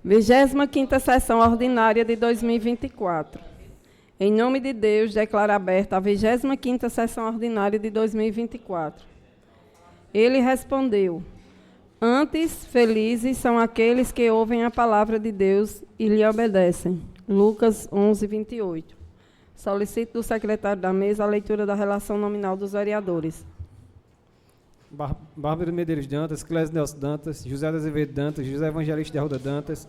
25ª Sessão Ordinária de 2024. Em nome de Deus, declaro aberta a 25ª Sessão Ordinária de 2024. Ele respondeu: Antes, felizes são aqueles que ouvem a palavra de Deus e lhe obedecem. Lucas 11, 28. Solicito do secretário da mesa a leitura da relação nominal dos vereadores. Bárbara Medeiros Dantas, Clésio Nelson Dantas, José de Azevedo Dantas, José Evangelista de Arruda Dantas,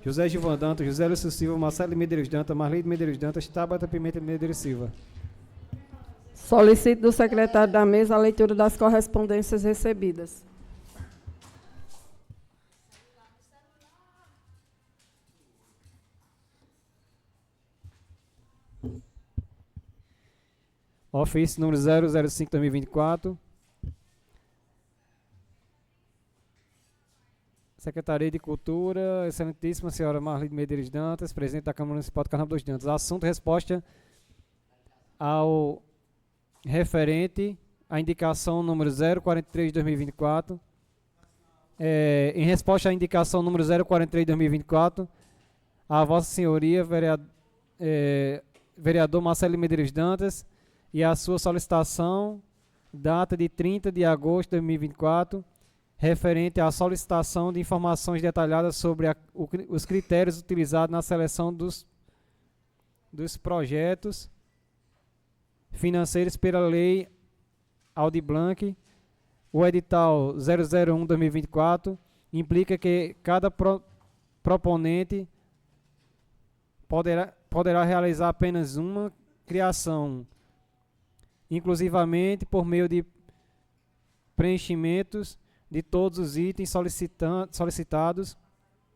José Gilvan Dantas, José Lúcio Silva, Marcelo Medeiros Dantas, Marleide Medeiros Dantas, Tabata Pimenta Medeiros Silva. Solicito do secretário da mesa a leitura das correspondências recebidas. Ofício número 005/2024. Secretaria de Cultura, excelentíssima senhora Marleide Medeiros Dantas, presidente da Câmara Municipal de Carnaval dos Dantas. Assunto: resposta ao referente à indicação número 043/2024. Em resposta à indicação número 043/2024, a Vossa Senhoria, vereador Marcelo Medeiros Dantas, e a sua solicitação, data de 30 de agosto de 2024, referente à solicitação de informações detalhadas sobre os critérios utilizados na seleção dos projetos financeiros pela Lei Aldir Blanc. O edital 001/2024 implica que cada proponente poderá realizar apenas uma criação, inclusivamente por meio de preenchimentos de todos os itens solicitados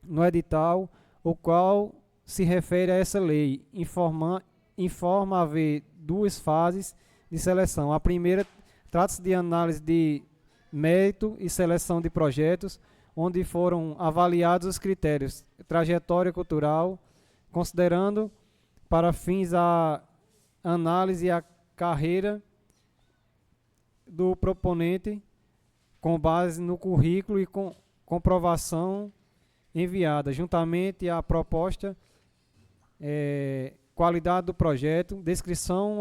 no edital, o qual se refere a essa lei. Informa haver duas fases de seleção. A primeira trata-se de análise de mérito e seleção de projetos, onde foram avaliados os critérios trajetória cultural, considerando para fins a análise e a carreira do proponente, com base no currículo e com comprovação enviada, juntamente à proposta, qualidade do projeto, descrição,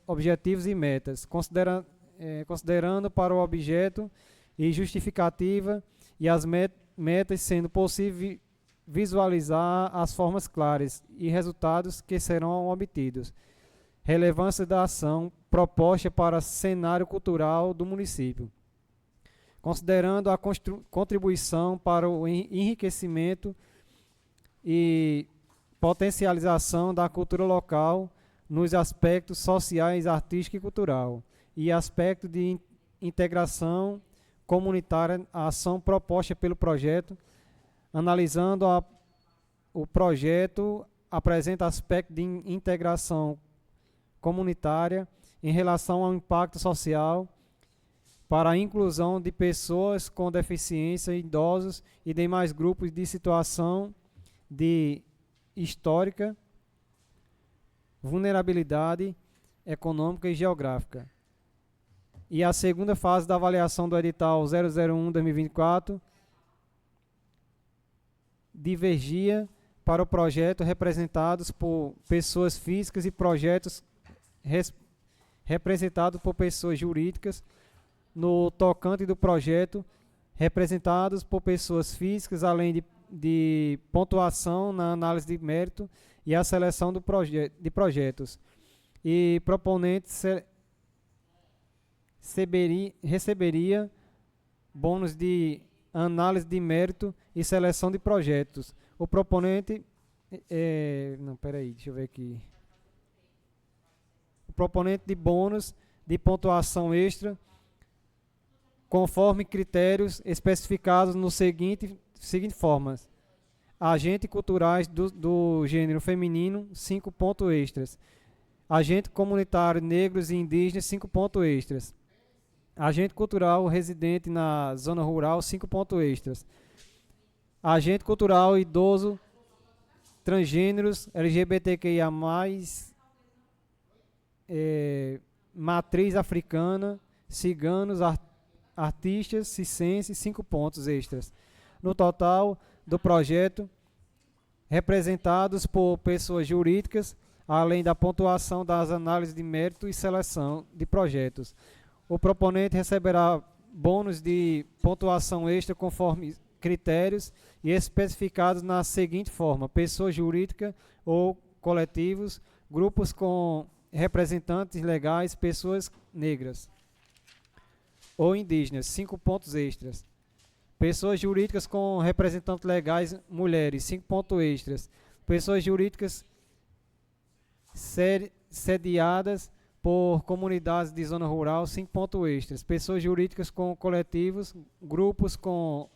objetivos e metas, considerando para o objeto e justificativa e as metas, sendo possível visualizar as formas claras e resultados que serão obtidos. Relevância da ação proposta para o cenário cultural do município, considerando a contribuição para o enriquecimento e potencialização da cultura local nos aspectos sociais, artístico e cultural, e aspecto de integração comunitária. A ação proposta pelo projeto, analisando o projeto, apresenta aspecto de integração comunitária em relação ao impacto social para a inclusão de pessoas com deficiência, idosos e demais grupos de situação de histórica, vulnerabilidade econômica e geográfica. E a segunda fase da avaliação do edital 001/2024 divergia para o projeto representados por pessoas físicas e projetos representados por pessoas jurídicas, no tocante do projeto, representados por pessoas físicas, além de pontuação na análise de mérito e a seleção de projetos. E proponente receberia bônus de análise de mérito e seleção de projetos. O proponente... deixa eu ver aqui. O proponente de bônus de pontuação extra, conforme critérios especificados no seguinte formas: agentes culturais do gênero feminino, 5 pontos extras; agente comunitário negros e indígenas, 5 pontos extras; agente cultural residente na zona rural, 5 pontos extras; agente cultural idoso, transgêneros, LGBTQIA+, matriz africana, ciganos, artistas, circenses, 5 pontos extras. No total do projeto, representados por pessoas jurídicas, além da pontuação das análises de mérito e seleção de projetos. O proponente receberá bônus de pontuação extra conforme critérios e especificados na seguinte forma: pessoa jurídica ou coletivos, grupos com representantes legais, pessoas negras ou indígenas, 5 pontos extras. Pessoas jurídicas com representantes legais, mulheres, 5 pontos extras. Pessoas jurídicas sediadas por comunidades de zona rural, 5 pontos extras. Pessoas jurídicas com coletivos, grupos com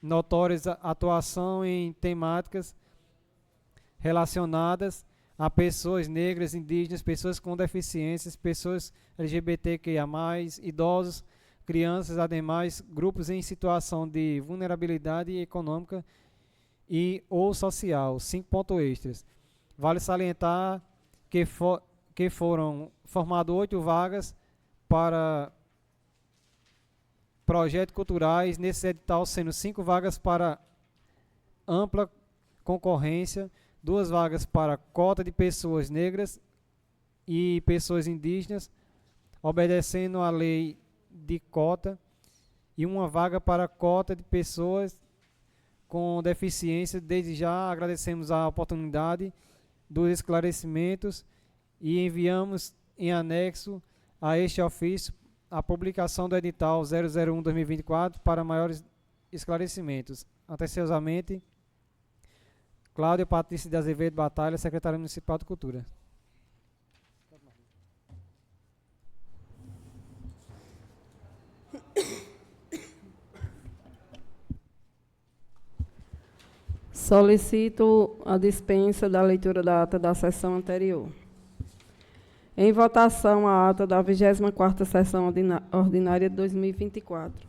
notórias atuação em temáticas relacionadas a pessoas negras, indígenas, pessoas com deficiências, pessoas LGBTQIA+, idosos, crianças, ademais, grupos em situação de vulnerabilidade econômica e ou social, 5 pontos extras. Vale salientar que foram formadas 8 vagas para projetos culturais, nesse edital sendo 5 vagas para ampla concorrência, 2 vagas para cota de pessoas negras e pessoas indígenas, obedecendo à lei de cota, e 1 vaga para cota de pessoas com deficiência. Desde já agradecemos a oportunidade dos esclarecimentos e enviamos em anexo a este ofício a publicação do edital 001/2024 para maiores esclarecimentos. Atenciosamente, Cláudia Patrícia de Azevedo Batalha, Secretária Municipal de Cultura. Solicito a dispensa da leitura da ata da sessão anterior. Em votação, a ata da 24ª sessão ordinária de 2024.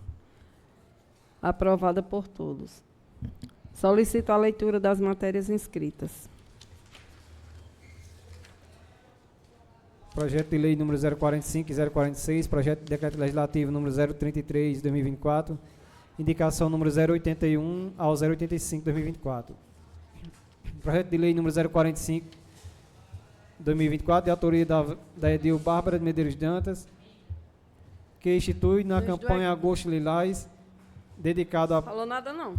Aprovada por todos. Solicito a leitura das matérias inscritas. Projeto de lei número 045 e 046, projeto de decreto legislativo número 033 de 2024, indicação número 081 ao 085 de 2024. Projeto de lei número 045 de 2024, de autoria da Edil Bárbara de Medeiros Dantas, que institui na campanha Agosto Lilás, dedicado à Falou nada não.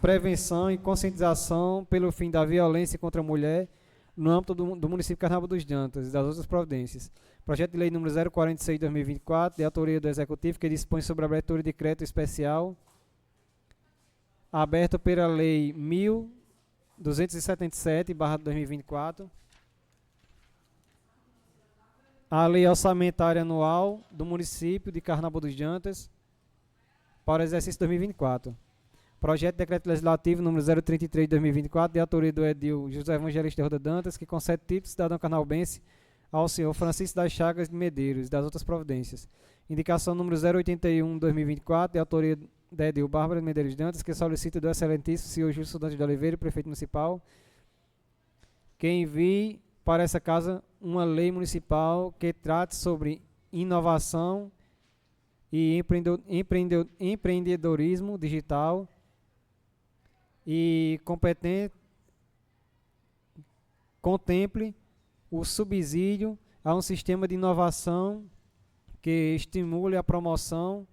prevenção e conscientização pelo fim da violência contra a mulher no âmbito do município de Carnaúba dos Dantas e das outras providências. Projeto de lei número 046 de 2024, de autoria do Executivo, que dispõe sobre a abertura de decreto especial aberto pela Lei 1277/2024, a Lei Orçamentária Anual do município de Carnaúba dos Dantas para o exercício 2024. Projeto de decreto legislativo número 033 de 2024, de autoria do Edil José Evangelista Roda Dantas, que concede título de cidadão carnaubense ao senhor Francisco das Chagas de Medeiros e das outras providências. Indicação número 081 de 2024, de autoria da Edil Bárbara de Medeiros Dantas, que solicita do excelentíssimo senhor Júlio Dantas de Oliveira, prefeito municipal, que envie para essa casa uma lei municipal que trate sobre inovação e empreendedorismo digital e contemple o subsídio a um sistema de inovação que estimule a promoção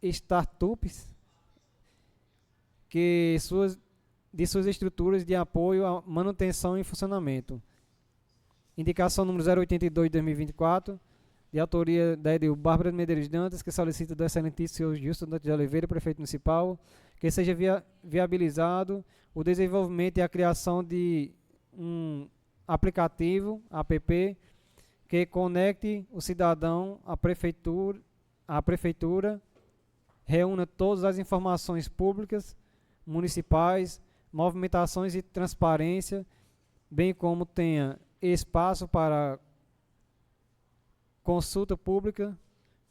startups de suas estruturas de apoio à manutenção e funcionamento. Indicação número 082 de 2024, de autoria da Edil Bárbara de Medeiros Dantas, que solicita do excelentíssimo senhor Justo Dantas de Oliveira, prefeito municipal, que seja viabilizado o desenvolvimento e a criação de um aplicativo, app, que conecte o cidadão à prefeitura, reúna todas as informações públicas, municipais, movimentações e transparência, bem como tenha espaço para consulta pública,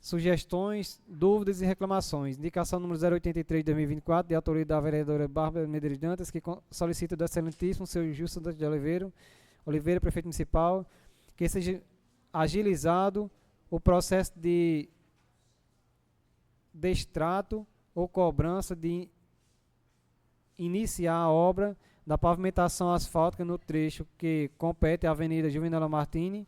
sugestões, dúvidas e reclamações. Indicação número 083 de 2024, de autoria da vereadora Bárbara Medeiros Dantas, que solicita do excelentíssimo senhor Justo Dantas de Oliveira, prefeito municipal, que seja agilizado o processo de extrato ou cobrança de iniciar a obra da pavimentação asfáltica no trecho que compete à Avenida Juvenal Martini,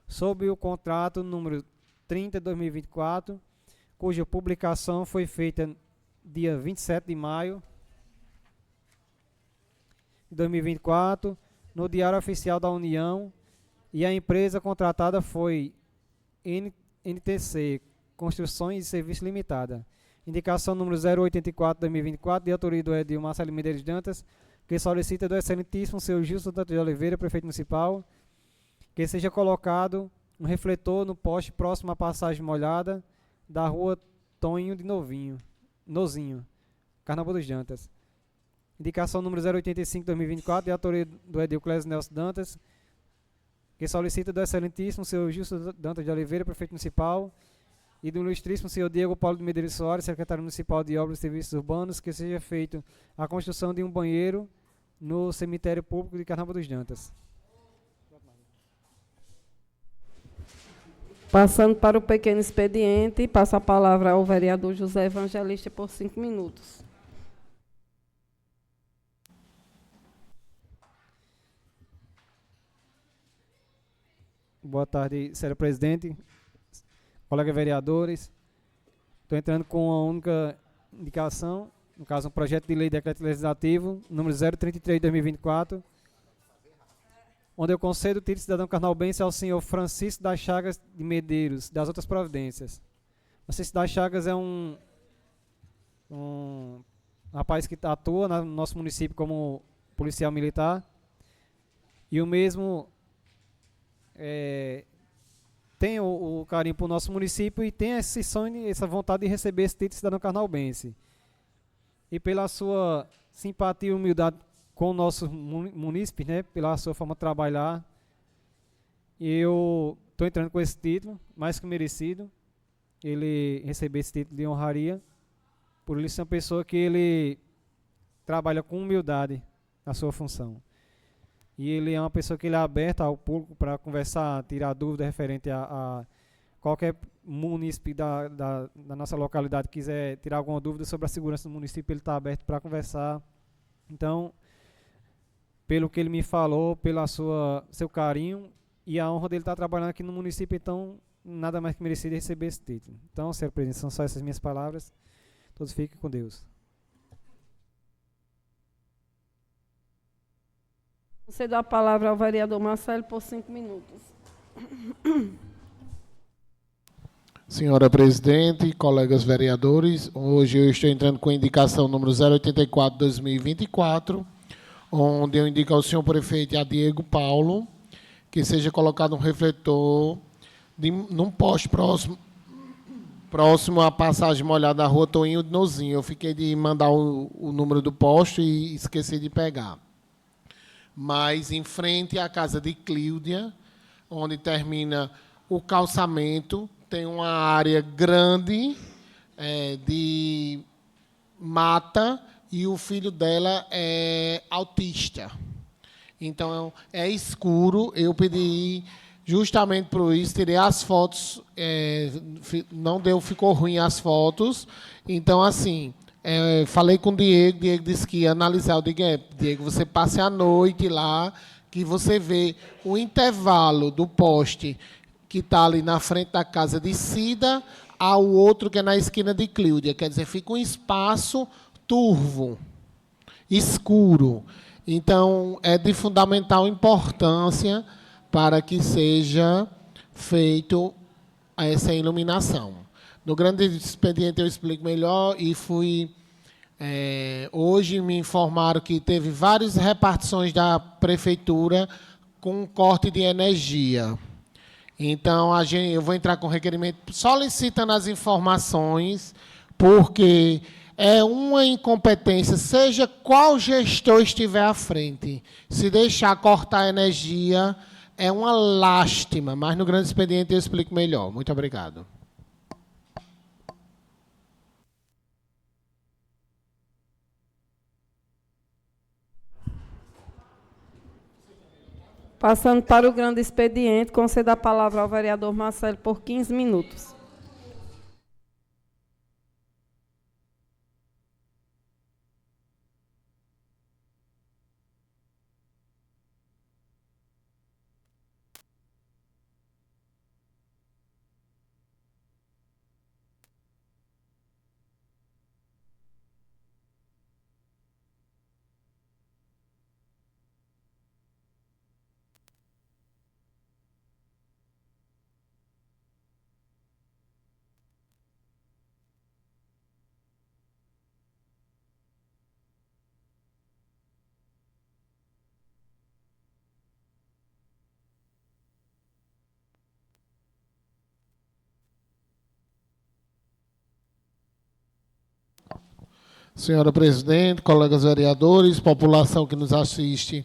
sob o contrato número 30/2024, cuja publicação foi feita dia 27 de maio de 2024, no Diário Oficial da União, e a empresa contratada foi NTC Construções e Serviços Limitada. Indicação número 084/2024, de autoria do Edil Marcelo Medeiros Dantas, que solicita do excelentíssimo senhor Gilson Dantas de Oliveira, prefeito municipal, que seja colocado um refletor no poste próximo à passagem molhada da rua Tonho de Nozinho, Carnaval dos Dantas. Indicação número 085/2024, de autoria do Edil Clésio Nelson Dantas, que solicita do excelentíssimo senhor Gilson Dantas de Oliveira, prefeito municipal, e do ilustríssimo senhor Diego Paulo de Medeiros Soares, secretário municipal de Obras e Serviços Urbanos, que seja feito a construção de um banheiro no cemitério público de Carnaval dos Dantas. Passando para o pequeno expediente, passo a palavra ao vereador José Evangelista por 5 minutos. Boa tarde, senhor presidente, colegas vereadores. Estou entrando com a única indicação, no caso, um projeto de lei de decreto legislativo, número 033/2024, onde eu concedo o título de cidadão carnaubense ao senhor Francisco das Chagas de Medeiros, das outras providências. Francisco das Chagas é um rapaz que atua no nosso município como policial militar, e o mesmo tem o carinho para o nosso município e tem esse sonho, essa vontade de receber esse título de cidadão carnaubense. E pela sua simpatia e humildade com o nosso munícipe, né, pela sua forma de trabalhar, eu estou entrando com esse título, mais que merecido, ele receber esse título de honraria, por ele ser uma pessoa que ele trabalha com humildade na sua função. E ele é uma pessoa que ele é aberta ao público para conversar, tirar dúvidas referente a qualquer munícipe da nossa localidade que quiser tirar alguma dúvida sobre a segurança do município, ele está aberto para conversar. Então, pelo que ele me falou, pelo seu carinho e a honra dele estar trabalhando aqui no município, então, nada mais que merecido receber esse título. Então, senhor presidente, são só essas minhas palavras. Todos fiquem com Deus. Cedo a palavra ao vereador Marcelo por 5 minutos. Senhora presidente, colegas vereadores, hoje eu estou entrando com a indicação número 084/2024, onde eu indico ao senhor prefeito e a Diego Paulo que seja colocado um refletor num poste próximo à passagem molhada da rua Toinho de Nozinho. Eu fiquei de mandar o número do poste e esqueci de pegar. Mas em frente à casa de Clíudia, onde termina o calçamento, tem uma área grande de mata e o filho dela é autista. Então, é escuro. Eu pedi justamente por isso, tirei as fotos, não deu, ficou ruim as fotos. Então, assim, falei com o Diego disse que ia analisar. Eu digo, Diego, você passe a noite lá, que você vê o intervalo do poste que está ali na frente da casa de Cida ao outro que é na esquina de Clíudia. Quer dizer, fica um espaço turvo, escuro. Então, é de fundamental importância para que seja feito essa iluminação. No grande expediente eu explico melhor e fui... hoje me informaram que teve várias repartições da prefeitura com corte de energia. Então, eu vou entrar com requerimento solicitando as informações, porque é uma incompetência, seja qual gestor estiver à frente. Se deixar cortar a energia, é uma lástima, mas no grande expediente eu explico melhor. Muito obrigado. Passando para o grande expediente, concedo a palavra ao vereador Marcelo por 15 minutos. Senhora presidente, colegas vereadores, população que nos assiste,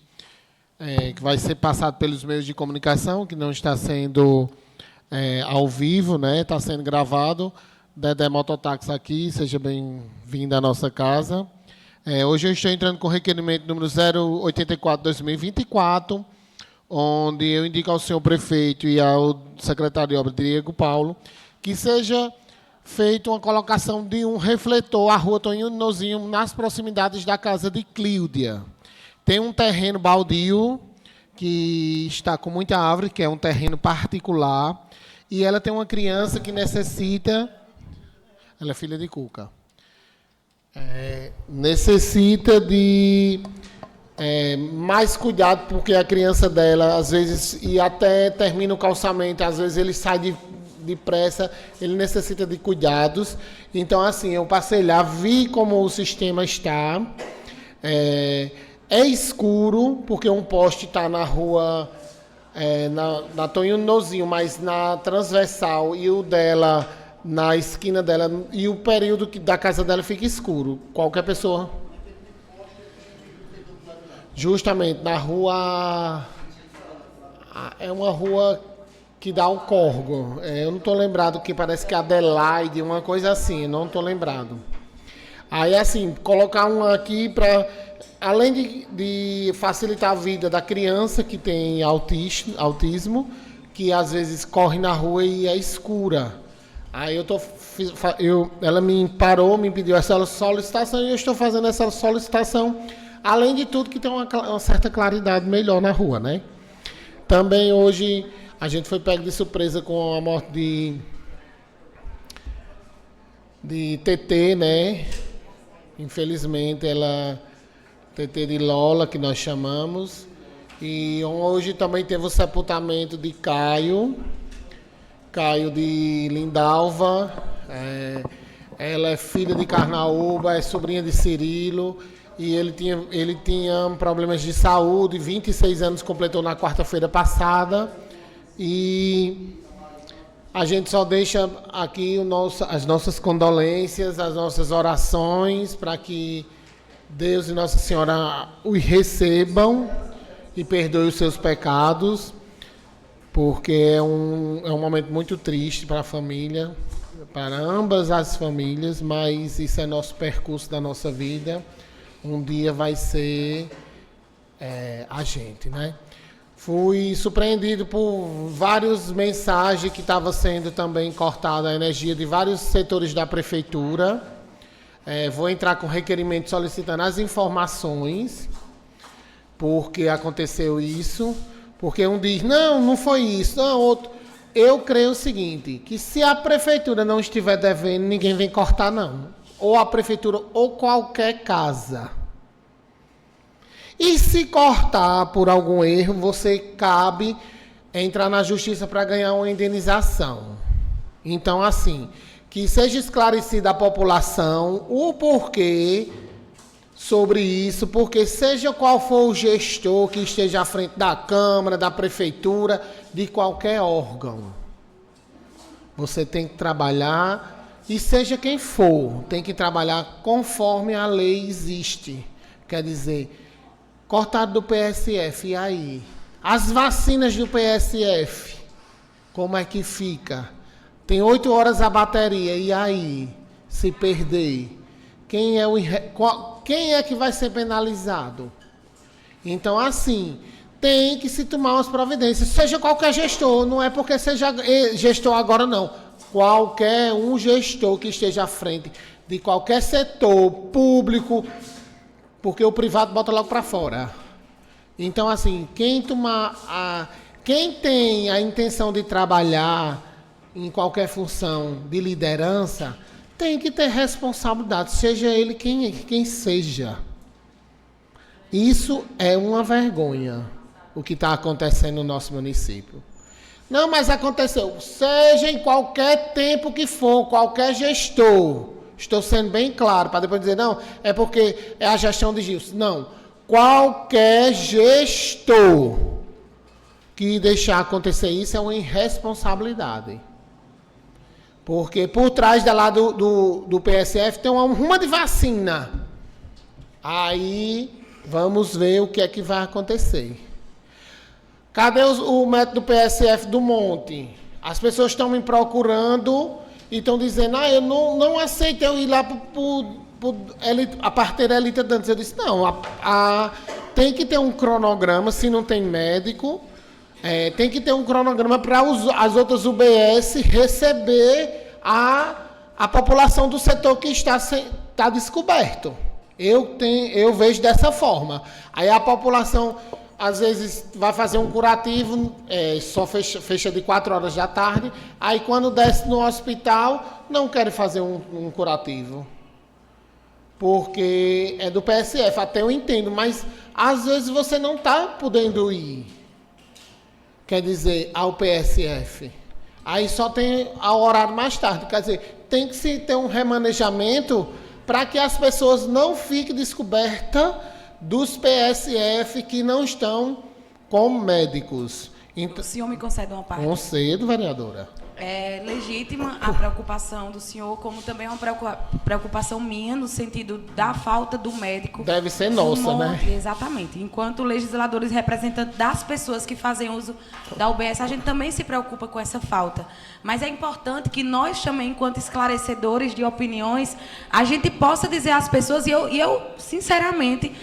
que vai ser passado pelos meios de comunicação, que não está sendo ao vivo, né? Está sendo gravado. Dedé Mototáxi aqui, seja bem-vindo à nossa casa. Hoje eu estou entrando com o requerimento número 084/2024, onde eu indico ao senhor prefeito e ao secretário de obras, Diego Paulo, que seja feita uma colocação de um refletor à rua Toinho de Nozinho, nas proximidades da casa de Clíudia. Tem um terreno baldio, que está com muita árvore, que é um terreno particular, e ela tem uma criança que necessita... Ela é filha de Cuca. Necessita de mais cuidado, porque a criança dela, às vezes, e até termina o calçamento, às vezes ele sai depressa, ele necessita de cuidados. Então, assim, eu passei lá, vi como o sistema está. É escuro, porque um poste está na rua, na Toinho Nozinho, mas na transversal, e o dela, na esquina dela, e o período da casa dela fica escuro. Qualquer pessoa... Justamente, na rua... É uma rua que dá ao Corgo. Eu não estou lembrado, que parece que é Adelaide, uma coisa assim, não estou lembrado. Aí, assim, colocar um aqui para... Além de facilitar a vida da criança que tem autismo, que às vezes corre na rua e é escura. Aí ela me parou, me pediu essa solicitação e eu estou fazendo essa solicitação. Além de tudo, que tem uma certa claridade melhor na rua, né? Também hoje a gente foi pego de surpresa com a morte de TT, né? Infelizmente, TT de Lola, que nós chamamos. E hoje também teve o sepultamento de Caio de Lindalva. Ela é filha de Carnaúba, é sobrinha de Cirilo. E ele tinha problemas de saúde, 26 anos, completou na quarta-feira passada. E a gente só deixa aqui as nossas condolências, as nossas orações, para que Deus e Nossa Senhora os recebam e perdoem os seus pecados, porque é um momento muito triste para a família, para ambas as famílias, mas isso é nosso percurso da nossa vida. Um dia vai ser a gente, né? Fui surpreendido por várias mensagens que estava sendo também cortada a energia de vários setores da prefeitura. Vou entrar com requerimento solicitando as informações, porque aconteceu isso. Porque um diz, não foi isso, não, outro. Eu creio o seguinte, que se a prefeitura não estiver devendo, ninguém vem cortar, não. Ou a prefeitura, ou qualquer casa. E se cortar por algum erro, você cabe entrar na justiça para ganhar uma indenização. Então, assim, que seja esclarecida a população o porquê sobre isso, porque seja qual for o gestor que esteja à frente da Câmara, da Prefeitura, de qualquer órgão, você tem que trabalhar, e seja quem for, tem que trabalhar conforme a lei existe. Quer dizer, cortado do PSF, e aí? As vacinas do PSF, como é que fica? Tem 8 horas a bateria, e aí? Se perder, quem é que vai ser penalizado? Então, assim, tem que se tomar umas providências, seja qualquer gestor, não é porque seja gestor agora, não. Qualquer um gestor que esteja à frente de qualquer setor público, porque o privado bota logo para fora. Então, assim, quem tem a intenção de trabalhar em qualquer função de liderança, tem que ter responsabilidade, seja ele quem seja. Isso é uma vergonha, o que está acontecendo no nosso município. Não, mas aconteceu. Seja em qualquer tempo que for, qualquer gestor. Estou sendo bem claro, para depois dizer, não, é porque é a gestão de Gilson. Não. Qualquer gestor que deixar acontecer isso é uma irresponsabilidade. Porque por trás da lá do PSF tem uma ruma de vacina. Aí, vamos ver o que é que vai acontecer. Cadê o método PSF do Monte? As pessoas estão me procurando e estão dizendo, eu não aceito eu ir lá a parteira Elita Dantas. Eu disse, não, tem que ter um cronograma, se não tem médico, tem que ter um cronograma para as outras UBS receber a população do setor que está descoberto. Eu vejo dessa forma. Aí a população, às vezes, vai fazer um curativo, só fecha de 4 horas da tarde, aí quando desce no hospital, não quer fazer um curativo. Porque é do PSF, até eu entendo, mas às vezes você não está podendo ir, quer dizer, ao PSF. Aí só tem ao horário mais tarde, quer dizer, tem que se ter um remanejamento para que as pessoas não fiquem descobertas dos PSF que não estão com médicos. Então, o senhor me concede uma parte? Concedo, vereadora. É legítima a preocupação do senhor, como também é uma preocupação minha, no sentido da falta do médico. Deve ser nossa, né? Exatamente. Enquanto legisladores representantes das pessoas que fazem uso da UBS, a gente também se preocupa com essa falta. Mas é importante que nós também, enquanto esclarecedores de opiniões, a gente possa dizer às pessoas, e eu sinceramente,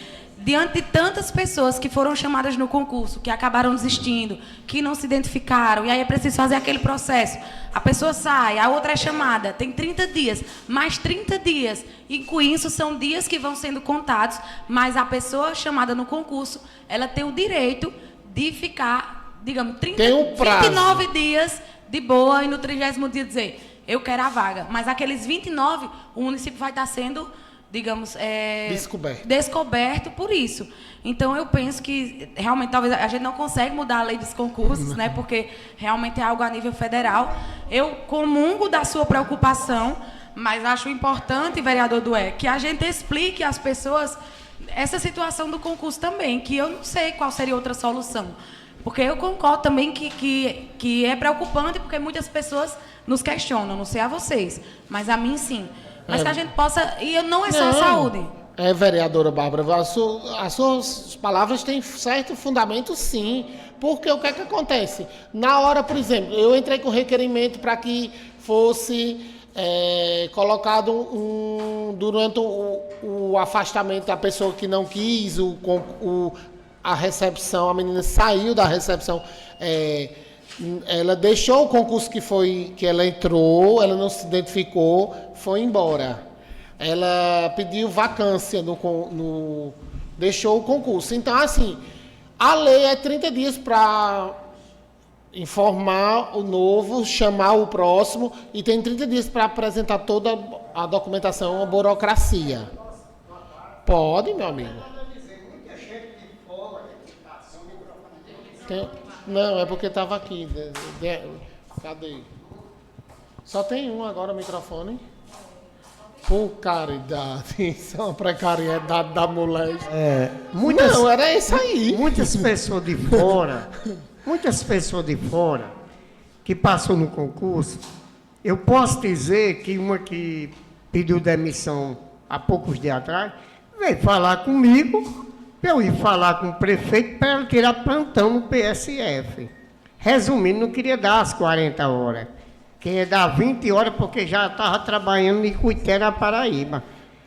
diante de tantas pessoas que foram chamadas no concurso, que acabaram desistindo, que não se identificaram, e aí é preciso fazer aquele processo. A pessoa sai, a outra é chamada, tem 30 dias, mais 30 dias. E com isso são dias que vão sendo contados, mas a pessoa chamada no concurso, ela tem o direito de ficar, digamos, 29 dias de boa e no 30º dia dizer, eu quero a vaga. Mas aqueles 29, o município vai estar sendo, digamos, descoberto por isso. Então, eu penso que, realmente, talvez a gente não consegue mudar a lei dos concursos, né, porque realmente é algo a nível federal. Eu comungo da sua preocupação, mas acho importante, vereador Dué, que a gente explique às pessoas essa situação do concurso também, que eu não sei qual seria outra solução. Porque eu concordo também que é preocupante, porque muitas pessoas nos questionam, não sei a vocês, mas a mim, sim. Mas que a gente possa... E não é só a saúde. Vereadora Bárbara, as suas palavras têm certo fundamento, sim. Porque o que é que acontece? Na hora, por exemplo, eu entrei com requerimento para que fosse colocado durante o afastamento da pessoa que não quis, a recepção, a menina saiu da recepção... ela deixou o concurso que ela entrou, ela não se identificou, foi embora. Ela pediu vacância, deixou o concurso. Então, assim, a lei é 30 dias para informar o novo, chamar o próximo, e tem 30 dias para apresentar toda a documentação, a burocracia. Pode, meu amigo. Não, é porque estava aqui. Cadê? Só tem um agora o microfone. Por caridade, isso é uma precariedade da mulher. Não, era isso aí. Muitas pessoas de fora que passou no concurso, eu posso dizer que uma que pediu demissão há poucos dias atrás, veio falar comigo, eu ia falar com o prefeito para ela tirar plantão no PSF. Resumindo, não queria dar as 40 horas. Queria dar 20 horas porque já estava trabalhando em Cuité, na Paraíba.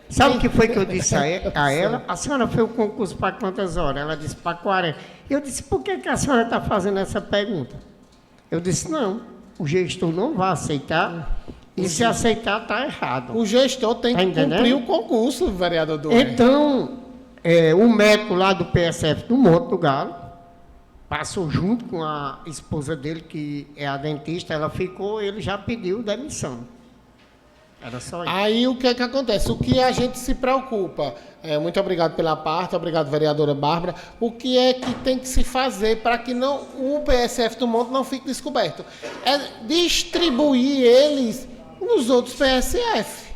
Sabe o que foi que eu disse a ela? A senhora fez o concurso para quantas horas? Ela disse para 40. Eu disse, por que a senhora está fazendo essa pergunta? Eu disse, não, o gestor não vai aceitar. E se aceitar, está errado. O gestor tem que cumprir o concurso, vereador Dué. Então, o médico lá do PSF do Monte do Galo passou junto com a esposa dele, que é a dentista, ela ficou, ele já pediu demissão. Era só isso. Aí o que é que acontece? O que a gente se preocupa? Muito obrigado pela parte, obrigado, vereadora Bárbara. O que é que tem que se fazer para que o PSF do Monte não fique descoberto? É distribuir eles nos outros PSF.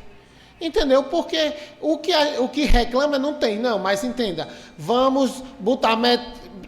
Entendeu? Porque o que reclama não tem. Não, mas entenda, vamos botar...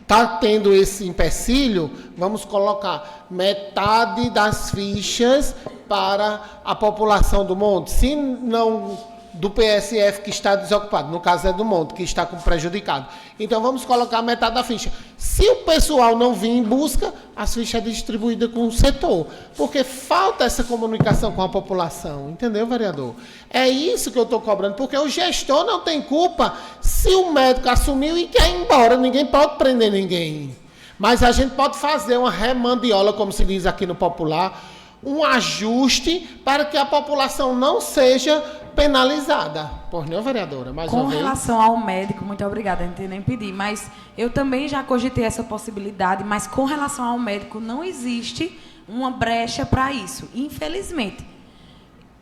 Está tendo esse empecilho, vamos colocar metade das fichas para a população do Monte. Se não do PSF que está desocupado, no caso é do Monte, que está com prejudicado. Então, vamos colocar metade da ficha. Se o pessoal não vir em busca, a ficha é distribuída com o setor, porque falta essa comunicação com a população, entendeu, vereador? É isso que eu estou cobrando, porque o gestor não tem culpa se o médico assumiu e quer ir embora, ninguém pode prender ninguém. Mas a gente pode fazer uma remandiola, como se diz aqui no popular, um ajuste para que a população não seja penalizada. Por não, vereadora? Mais uma vez. Com relação ao médico, muito obrigada, não tem nem pedir, mas eu também já cogitei essa possibilidade, mas com relação ao médico não existe uma brecha para isso, infelizmente.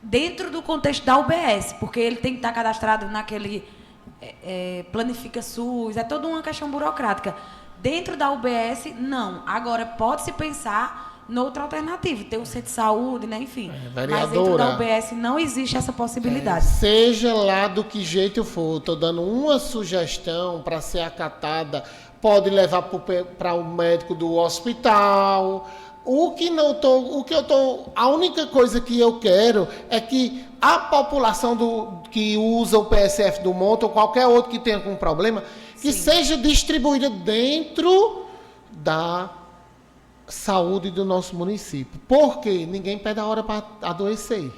Dentro do contexto da UBS, porque ele tem que estar cadastrado naquele Planifica SUS, é toda uma questão burocrática. Dentro da UBS, não. Agora, pode-se pensar noutra alternativa, ter um centro de saúde, né? Enfim. Mas dentro da UBS não existe essa possibilidade. Seja lá do que jeito for, estou dando uma sugestão para ser acatada, pode levar para o médico do hospital. A única coisa que eu quero é que a população que usa o PSF do Monte ou qualquer outro que tenha algum problema, que seja distribuída dentro da saúde do nosso município. Porque ninguém pede a hora para adoecer.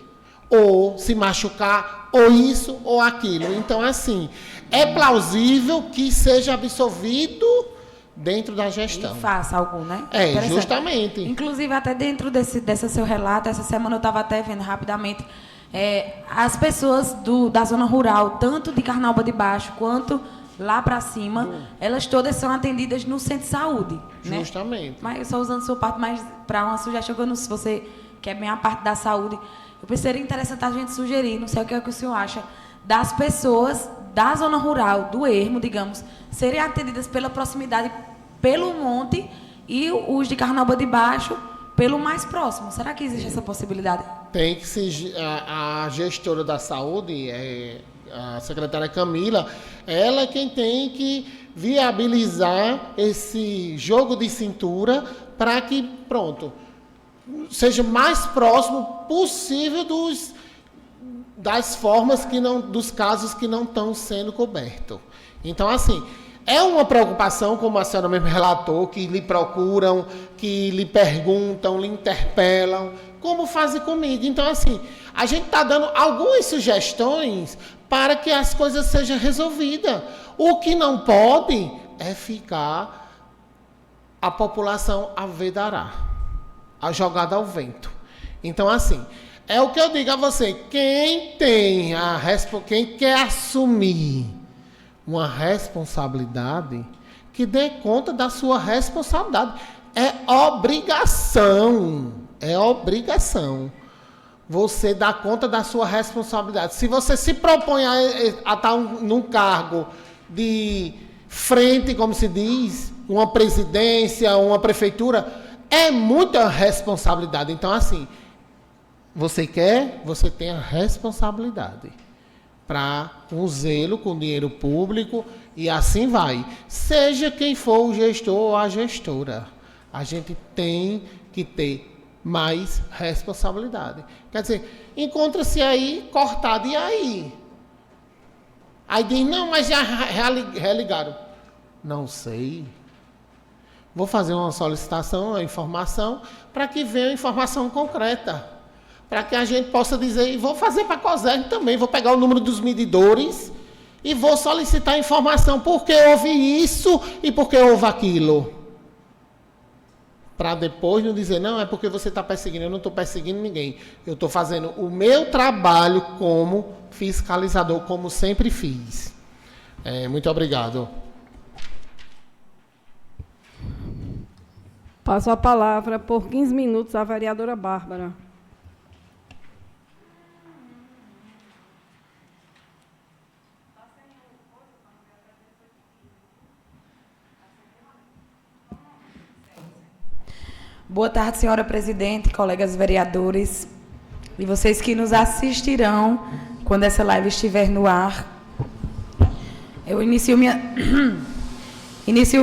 Ou se machucar, ou isso, ou aquilo. Então, assim, é plausível que seja absorvido dentro da gestão. E faça algum, né? Justamente. Inclusive, até dentro desse seu relato, essa semana eu estava até vendo rapidamente, as pessoas da zona rural, tanto de Carnaúba de Baixo, quanto lá para cima, elas todas são atendidas no centro de saúde. Justamente. Né? Mas eu só usando sua parte, mas para uma sugestão, se você quer bem a parte da saúde, eu pensei seria interessante a gente sugerir, não sei o que o senhor acha, das pessoas da zona rural, do ermo, digamos, serem atendidas pela proximidade, pelo monte, e os de Carnaúba de Baixo, pelo mais próximo. Será que existe essa possibilidade? Tem que ser a gestora da saúde, a secretária Camila, ela é quem tem que viabilizar esse jogo de cintura para que, pronto, seja mais próximo possível das formas dos casos que não estão sendo cobertos. Então, assim, é uma preocupação, como a senhora mesmo relatou, que lhe procuram, que lhe perguntam, lhe interpelam, como fazem comigo. Então, assim, a gente está dando algumas sugestões para que as coisas sejam resolvidas. O que não pode é ficar a população a vedará, a jogada ao vento. Então, assim, é o que eu digo a você, quem quer assumir uma responsabilidade, que dê conta da sua responsabilidade. É obrigação. Você dá conta da sua responsabilidade. Se você se propõe a estar num cargo de frente, como se diz, uma presidência, uma prefeitura, é muita responsabilidade. Então, assim, você tem a responsabilidade para com zelo, com dinheiro público, e assim vai. Seja quem for o gestor ou a gestora, a gente tem que ter mais responsabilidade. Quer dizer, encontra-se aí cortado, e aí? Aí diz, não, mas já religaram. Não sei. Vou fazer uma solicitação, uma informação, para que venha uma informação concreta. Para que a gente possa dizer, e vou fazer para a COSERN também, vou pegar o número dos medidores e vou solicitar informação, por que houve isso e por que houve aquilo. Para depois não dizer, não, é porque você está perseguindo. Eu não estou perseguindo ninguém. Eu estou fazendo o meu trabalho como fiscalizador, como sempre fiz. Muito obrigado. Passo a palavra por 15 minutos à vereadora Bárbara. Boa tarde, senhora presidente, colegas vereadores e vocês que nos assistirão quando essa live estiver no ar. Eu inicio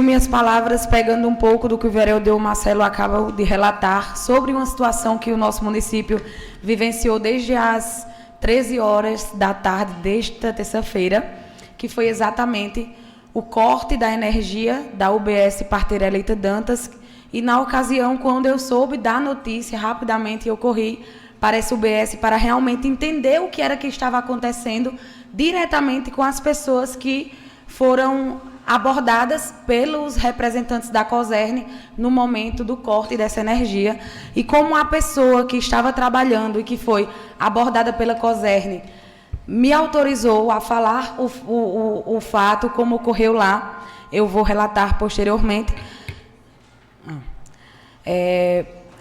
minhas palavras pegando um pouco do que o vereador Marcelo acaba de relatar sobre uma situação que o nosso município vivenciou desde as 13 horas da tarde desta terça-feira, que foi exatamente o corte da energia da UBS Parteira Eleita Dantas. E, na ocasião, quando eu soube da notícia, rapidamente eu corri para essa UBS para realmente entender o que era que estava acontecendo diretamente com as pessoas que foram abordadas pelos representantes da COSERN no momento do corte dessa energia. E como a pessoa que estava trabalhando e que foi abordada pela COSERN me autorizou a falar o fato, como ocorreu lá, eu vou relatar posteriormente.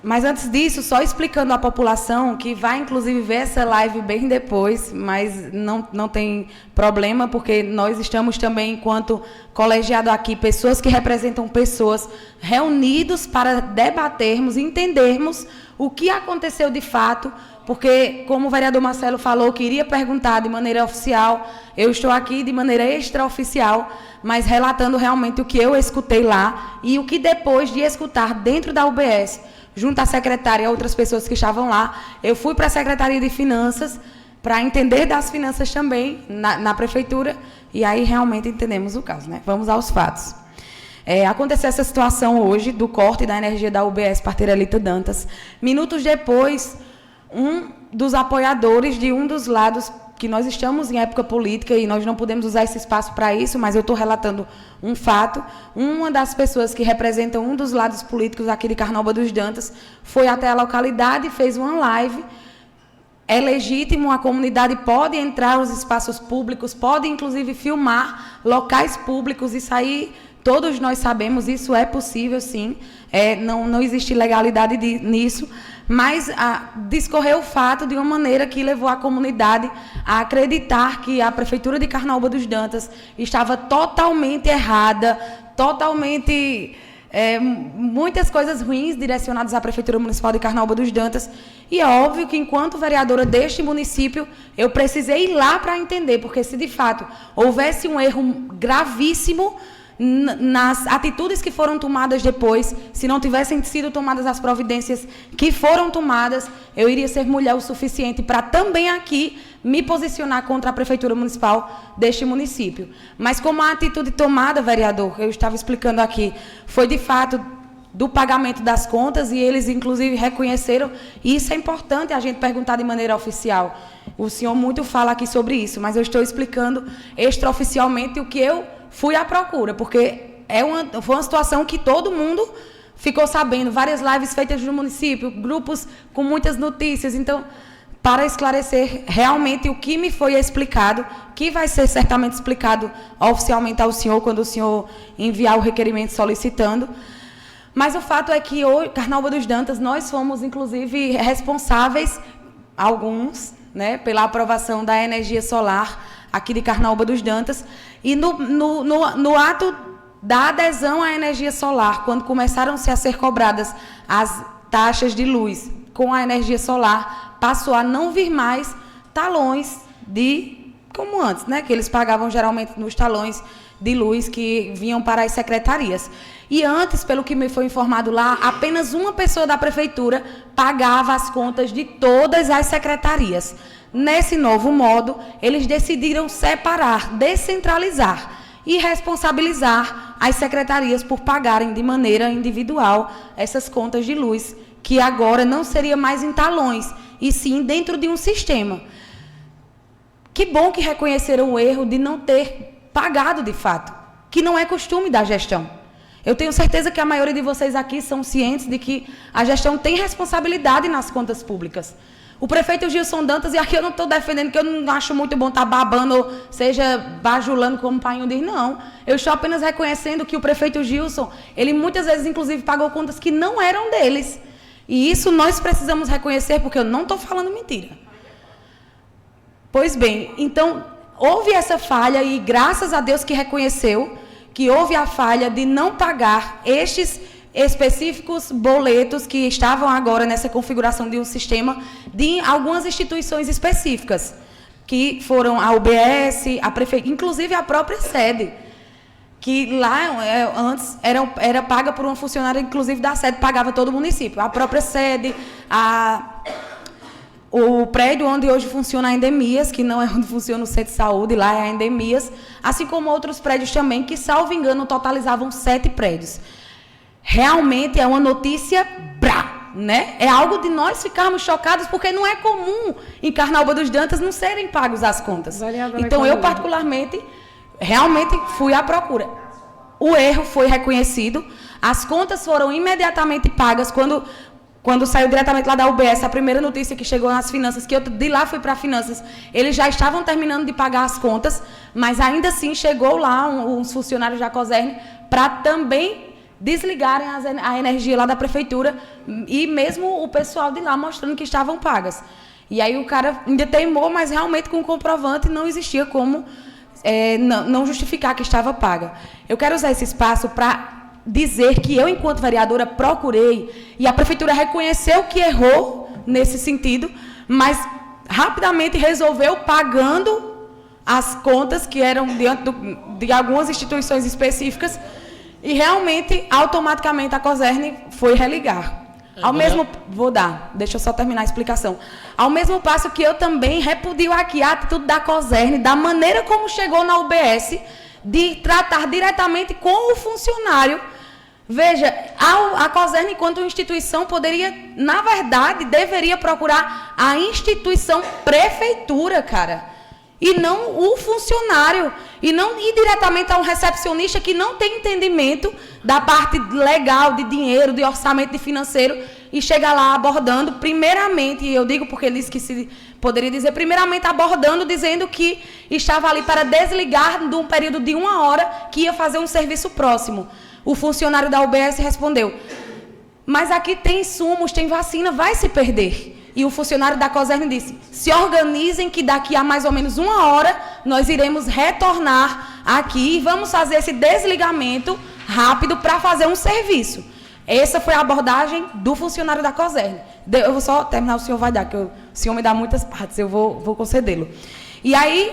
Mas antes disso, só explicando à população, que vai inclusive ver essa live bem depois, mas não tem problema, porque nós estamos também, enquanto colegiado aqui, pessoas que representam pessoas, reunidos para debatermos, entendermos o que aconteceu de fato, porque, como o vereador Marcelo falou, que iria perguntar de maneira oficial, eu estou aqui de maneira extraoficial, mas relatando realmente o que eu escutei lá e o que depois de escutar dentro da UBS, junto à secretária e a outras pessoas que estavam lá, eu fui para a Secretaria de Finanças para entender das finanças também na prefeitura, e aí realmente entendemos o caso, né? Vamos aos fatos. Aconteceu essa situação hoje do corte da energia da UBS Parteira Eleita Dantas. Minutos depois, um dos apoiadores de um dos lados, que nós estamos em época política e nós não podemos usar esse espaço para isso, mas eu estou relatando um fato, uma das pessoas que representam um dos lados políticos aqui de Carnaúba dos Dantas foi até a localidade e fez uma live. É legítimo, a comunidade pode entrar nos espaços públicos, pode inclusive filmar locais públicos, isso aí todos nós sabemos, isso é possível sim, não existe legalidade nisso, mas discorreu o fato de uma maneira que levou a comunidade a acreditar que a Prefeitura de Carnaúba dos Dantas estava totalmente errada, totalmente... muitas coisas ruins direcionadas à Prefeitura Municipal de Carnaúba dos Dantas, e é óbvio que, enquanto vereadora deste município, eu precisei ir lá para entender, porque se de fato houvesse um erro gravíssimo nas atitudes que foram tomadas depois, se não tivessem sido tomadas as providências que foram tomadas, eu iria ser mulher o suficiente para também aqui me posicionar contra a Prefeitura Municipal deste município. Mas como a atitude tomada, vereador, eu estava explicando aqui, foi de fato do pagamento das contas, e eles inclusive reconheceram, e isso é importante a gente perguntar de maneira oficial. O senhor muito fala aqui sobre isso, mas eu estou explicando extraoficialmente o que eu fui à procura, porque foi uma situação que todo mundo ficou sabendo, várias lives feitas no município, grupos com muitas notícias. Então, para esclarecer realmente o que me foi explicado, que vai ser certamente explicado oficialmente ao senhor, quando o senhor enviar o requerimento solicitando. Mas o fato é que hoje, Carnaúba dos Dantas, nós fomos, inclusive, responsáveis, alguns, né, pela aprovação da energia solar aqui de Carnaúba dos Dantas, e no ato da adesão à energia solar, quando começaram-se a ser cobradas as taxas de luz com a energia solar, passou a não vir mais talões como antes, né, que eles pagavam geralmente nos talões de luz que vinham para as secretarias. E antes, pelo que me foi informado lá, apenas uma pessoa da prefeitura pagava as contas de todas as secretarias. Nesse novo modo, eles decidiram separar, descentralizar e responsabilizar as secretarias por pagarem de maneira individual essas contas de luz, que agora não seria mais em talões, e sim dentro de um sistema. Que bom que reconheceram o erro de não ter pagado de fato, que não é costume da gestão. Eu tenho certeza que a maioria de vocês aqui são cientes de que a gestão tem responsabilidade nas contas públicas. O prefeito Gilson Dantas, e aqui eu não estou defendendo, que eu não acho muito bom estar babando, ou seja, bajulando, como o pai diz, não. Eu estou apenas reconhecendo que o prefeito Gilson, ele muitas vezes, inclusive, pagou contas que não eram deles. E isso nós precisamos reconhecer, porque eu não estou falando mentira. Pois bem, então, houve essa falha, e graças a Deus que reconheceu que houve a falha de não pagar estes específicos boletos que estavam agora nessa configuração de um sistema de algumas instituições específicas, que foram a UBS, a prefeitura, inclusive a própria sede, que lá antes era paga por uma funcionária, inclusive da sede, pagava todo o município. A própria sede, o prédio onde hoje funciona a Endemias, que não é onde funciona o centro de saúde, lá é a Endemias, assim como outros prédios também, que, salvo engano, totalizavam 7 prédios. Realmente é uma notícia né? É algo de nós ficarmos chocados, porque não é comum em Carnaúba dos Dantas não serem pagos as contas. Então, eu, particularmente, realmente fui à procura. O erro foi reconhecido, as contas foram imediatamente pagas. Quando saiu diretamente lá da UBS, a primeira notícia que chegou nas finanças, que eu de lá fui para finanças, eles já estavam terminando de pagar as contas, mas ainda assim chegou lá uns funcionários da COSERN para também desligarem a energia lá da prefeitura, e mesmo o pessoal de lá mostrando que estavam pagas. E aí o cara ainda teimou, mas realmente com o comprovante não existia como não justificar que estava paga. Eu quero usar esse espaço para dizer que eu, enquanto vereadora, procurei, e a prefeitura reconheceu que errou nesse sentido, mas rapidamente resolveu pagando as contas que eram de algumas instituições específicas, e realmente, automaticamente, a COSERN foi religar. Deixa eu só terminar a explicação. Ao mesmo passo que eu também repudio aqui a atitude da COSERN, da maneira como chegou na UBS, de tratar diretamente com o funcionário. Veja, a COSERN, enquanto instituição, poderia, na verdade, deveria procurar a instituição prefeitura, cara. E não o funcionário, e não ir diretamente a um recepcionista que não tem entendimento da parte legal, de dinheiro, de orçamento, de financeiro, e chega lá abordando, primeiramente, e eu digo porque ele disse que se poderia dizer, primeiramente abordando, dizendo que estava ali para desligar de um período de 1 hora, que ia fazer um serviço próximo. O funcionário da UBS respondeu, mas aqui tem insumos, tem vacina, vai se perder. E o funcionário da COSERN disse, se organizem que daqui a mais ou menos 1 hora nós iremos retornar aqui e vamos fazer esse desligamento rápido para fazer um serviço. Essa foi a abordagem do funcionário da COSERN. Eu vou só terminar, o senhor vai dar, que o senhor me dá muitas partes, eu vou concedê-lo. E aí,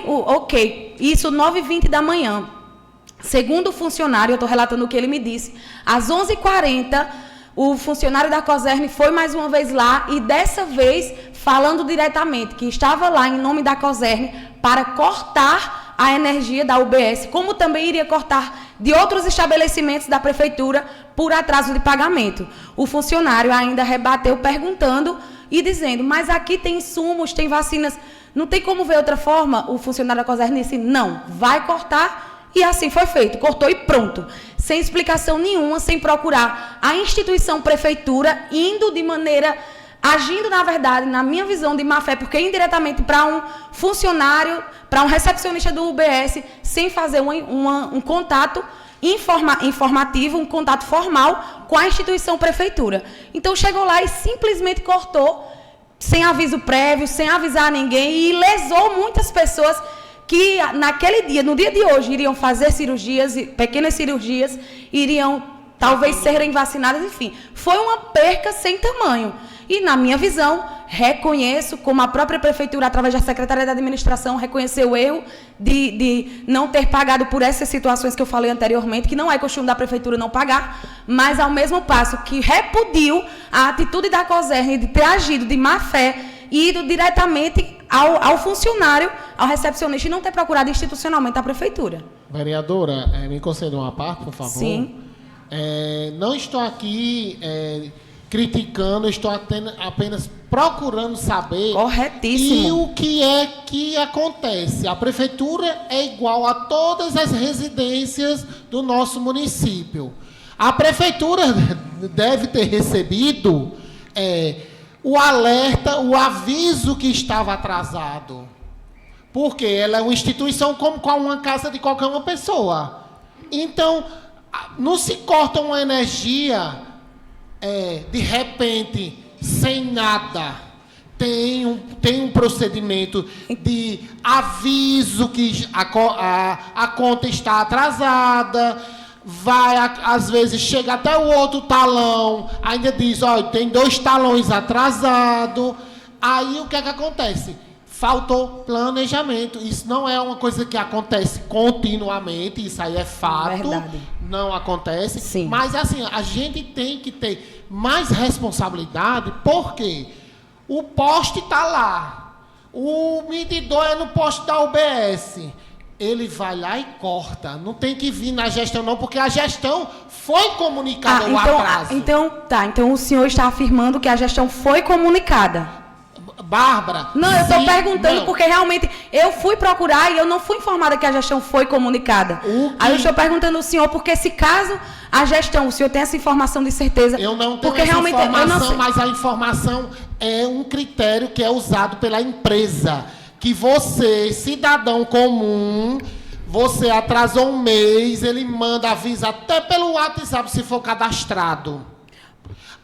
isso 9h20 da manhã. Segundo o funcionário, eu estou relatando o que ele me disse, às 11h40, o funcionário da COSERN foi mais uma vez lá e, dessa vez, falando diretamente, que estava lá em nome da COSERN para cortar a energia da UBS, como também iria cortar de outros estabelecimentos da prefeitura por atraso de pagamento. O funcionário ainda rebateu perguntando e dizendo, mas aqui tem insumos, tem vacinas, não tem como ver outra forma? O funcionário da COSERN disse, não, vai cortar. E assim foi feito, cortou e pronto. Sem explicação nenhuma, sem procurar a instituição prefeitura, agindo, na verdade, na minha visão de má fé, porque indiretamente para um funcionário, para um recepcionista do UBS, sem fazer um contato informativo, um contato formal com a instituição prefeitura. Então, chegou lá e simplesmente cortou, sem aviso prévio, sem avisar ninguém, e lesou muitas pessoas que naquele dia, no dia de hoje, iriam fazer cirurgias, pequenas cirurgias, iriam talvez serem vacinadas, enfim. Foi uma perca sem tamanho. E, na minha visão, reconheço, como a própria prefeitura, através da Secretaria da Administração, reconheceu o erro de não ter pagado por essas situações que eu falei anteriormente, que não é costume da prefeitura não pagar, mas, ao mesmo passo que repudio a atitude da COSERN de ter agido de má fé e ido diretamente ao funcionário, ao recepcionista, e não ter procurado institucionalmente a prefeitura. Vereadora, me conceda uma parte, por favor? Sim. Não estou aqui criticando, estou apenas procurando saber. Corretíssimo. E o que é que acontece. A prefeitura é igual a todas as residências do nosso município. A prefeitura deve ter recebido o alerta, o aviso que estava atrasado. Porque ela é uma instituição como uma casa de qualquer uma pessoa. Então, não se corta uma energia de repente, sem nada. Tem um procedimento de aviso que a conta está atrasada. Às vezes chega até o outro talão, ainda diz, olha, tem 2 talões atrasados. Aí o que é que acontece? Faltou planejamento. Isso não é uma coisa que acontece continuamente, isso aí é fato. Verdade. Não acontece. Sim. Mas assim, a gente tem que ter mais responsabilidade, porque O poste está lá. O medidor é no poste da UBS. Ele vai lá e corta. Não tem que vir na gestão, não, porque a gestão foi comunicada o atraso. Então o senhor está afirmando que a gestão foi comunicada. Bárbara. Não, eu estou perguntando porque realmente eu fui procurar e eu não fui informada que a gestão foi comunicada. Aí eu estou perguntando ao senhor, porque se caso a gestão, o senhor tem essa informação de certeza... Eu não tenho porque essa realmente, informação, mas a informação é um critério que é usado pela empresa. Que você, cidadão comum, você atrasou um mês, ele manda avisar até pelo WhatsApp se for cadastrado.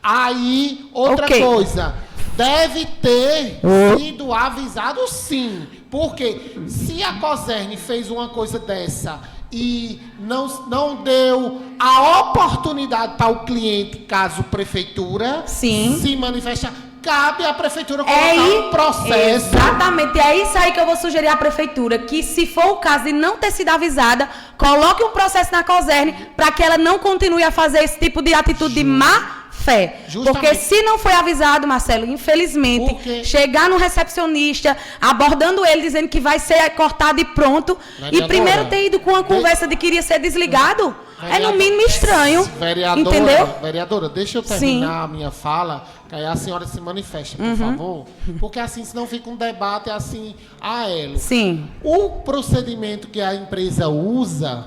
Aí, outra coisa... Deve ter sido avisado, sim. Porque se a COSERN fez uma coisa dessa e não deu a oportunidade para o cliente, caso prefeitura, se manifestar, cabe à prefeitura colocar um processo. Exatamente. É isso aí que eu vou sugerir à prefeitura, que se for o caso de não ter sido avisada, coloque um processo na COSERN para que ela não continue a fazer esse tipo de atitude de má fé. Porque se não foi avisado, Marcelo, infelizmente, chegar no recepcionista, abordando ele, dizendo que vai ser cortado e pronto, e primeiro ter ido com uma conversa de que iria ser desligado, é no mínimo estranho. Entendeu? Vereadora, deixa eu terminar a minha fala, que aí a senhora se manifesta, por favor. Porque assim, senão fica um debate assim, aéreo. Sim. O procedimento que a empresa usa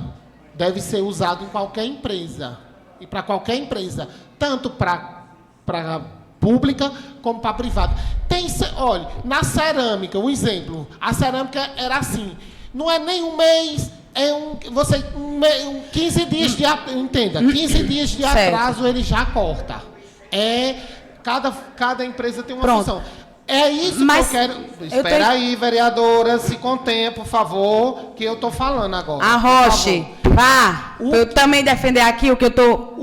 deve ser usado em qualquer empresa. E para qualquer empresa. Tanto para pública como para privada. Olha, na cerâmica, um exemplo. A cerâmica era assim. Não é nem um mês, é 15 dias de entenda, 15 dias de atraso ele já corta. Cada empresa tem uma função. É isso que eu quero. Espera aí, vereadora, se contém, por favor, que eu estou falando agora. Arroche, vá. Eu também defender aqui o que eu estou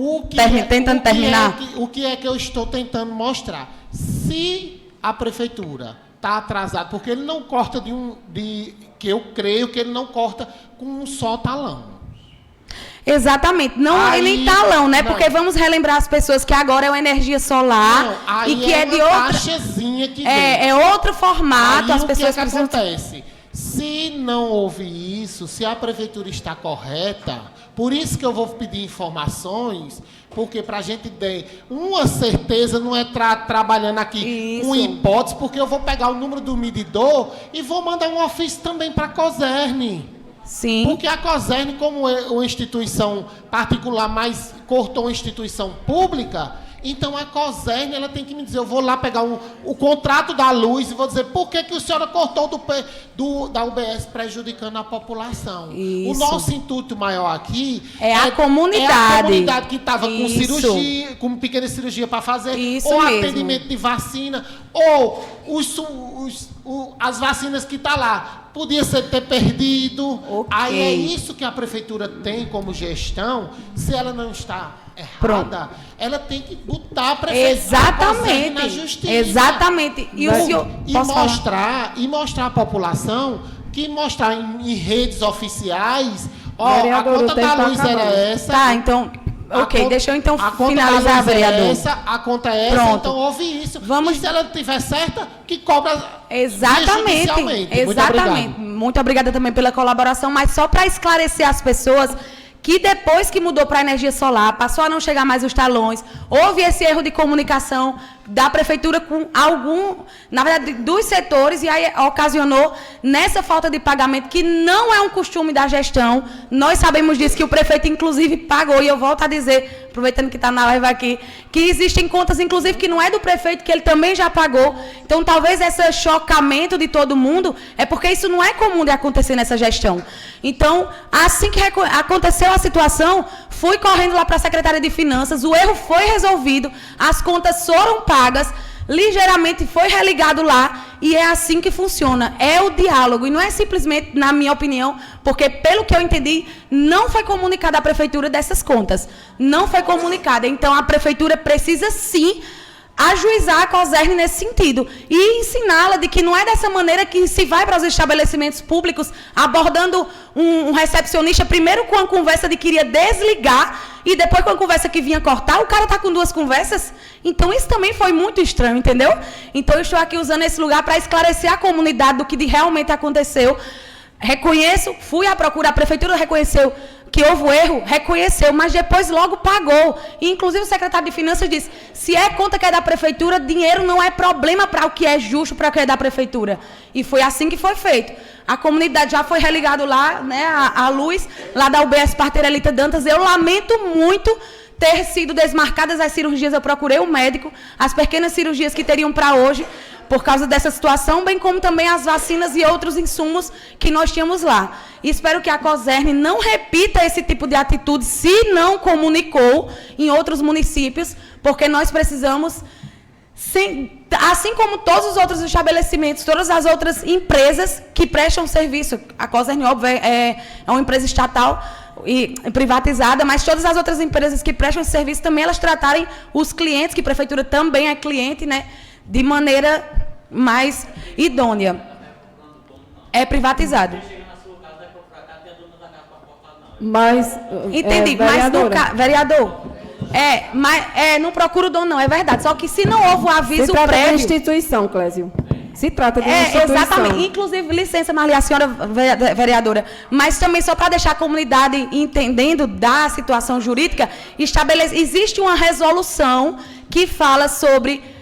tentando terminar. O que é que eu estou tentando mostrar? Se a prefeitura está atrasada, porque ele não corta que eu creio que ele não corta com um só talão. Exatamente, não é nem talão, né? Não. Porque vamos relembrar as pessoas que agora é uma energia solar e que é de outra taxazinha que é outro formato, as pessoas que acontece? Se não houve isso, se a prefeitura está correta, por isso que eu vou pedir informações, porque para a gente ter uma certeza, não é trabalhando aqui com hipótese, porque eu vou pegar o número do medidor e vou mandar um ofício também para a COSERN. Sim. Porque a COSERN, como é uma instituição particular, mas cortou uma instituição pública, então a COSERN ela tem que me dizer, eu vou lá pegar o contrato da luz e vou dizer, por que a senhora cortou da UBS prejudicando a população? Isso. O nosso intuito maior aqui é a comunidade. É a comunidade que estava com cirurgia, com pequena cirurgia para fazer, ou atendimento de vacina, ou as vacinas que estão lá. Podia ter perdido. Aí é isso que a prefeitura tem como gestão. Se ela não está errada, ela tem que botar a prefeitura na justiça. Exatamente. E mostrar à população, mostrar em redes oficiais, a conta da luz era essa. Tá, então... Ok, deixa eu então finalizar, vereador. A conta é essa, então houve isso. E se ela estiver certa, que cobra judicialmente. Exatamente. Muito obrigada também pela colaboração, mas só para esclarecer as pessoas que depois que mudou para a energia solar, passou a não chegar mais os talões, houve esse erro de comunicação da prefeitura com na verdade, dos setores, e aí ocasionou nessa falta de pagamento, que não é um costume da gestão. Nós sabemos disso, que o prefeito, inclusive, pagou, e eu volto a dizer, aproveitando que está na live aqui, que existem contas, inclusive, que não é do prefeito, que ele também já pagou. Então, talvez esse chocamento de todo mundo é porque isso não é comum de acontecer nessa gestão. Então, assim que aconteceu a situação, fui correndo lá para a Secretaria de Finanças, o erro foi resolvido, as contas foram pagas, ligeiramente foi religado lá, e é assim que funciona. É o diálogo, e não é simplesmente, na minha opinião, porque, pelo que eu entendi, não foi comunicada à prefeitura dessas contas. Não foi comunicada. Então, a prefeitura precisa, sim, ajuizar a COSERN nesse sentido e ensiná-la de que não é dessa maneira que se vai para os estabelecimentos públicos abordando um recepcionista primeiro com a conversa de que iria desligar e depois com a conversa que vinha cortar, o cara está com 2 conversas. Então isso também foi muito estranho, entendeu? Então eu estou aqui usando esse lugar para esclarecer a comunidade do que realmente aconteceu. Reconheço, fui à procura, a prefeitura reconheceu que houve o erro, reconheceu, mas depois logo pagou. E, inclusive, o secretário de Finanças disse, se é conta que é da prefeitura, dinheiro não é problema para o que é justo, para o que é da prefeitura. E foi assim que foi feito. A comunidade já foi religado lá, né, a luz, lá da UBS Parteira Elita Dantas. Eu lamento muito ter sido desmarcadas as cirurgias, eu procurei um médico, as pequenas cirurgias que teriam para hoje, por causa dessa situação, bem como também as vacinas e outros insumos que nós tínhamos lá. E espero que a COSERN não repita esse tipo de atitude, se não comunicou em outros municípios, porque nós precisamos, assim como todos os outros estabelecimentos, todas as outras empresas que prestam serviço, a COSERN, óbvio, é uma empresa estatal e privatizada, mas todas as outras empresas que prestam esse serviço também, elas tratarem os clientes, que a prefeitura também é cliente, né, de maneira mais idônea. É privatizado. Mas, entendi, mas vereador, não procura o dono não, é verdade. Só que se não houve um aviso prévio... Se trata de instituição, Clésio. Se trata de instituição. Exatamente. Inclusive, licença, Marli, a senhora vereadora, mas também só para deixar a comunidade entendendo da situação jurídica, existe uma resolução que fala sobre...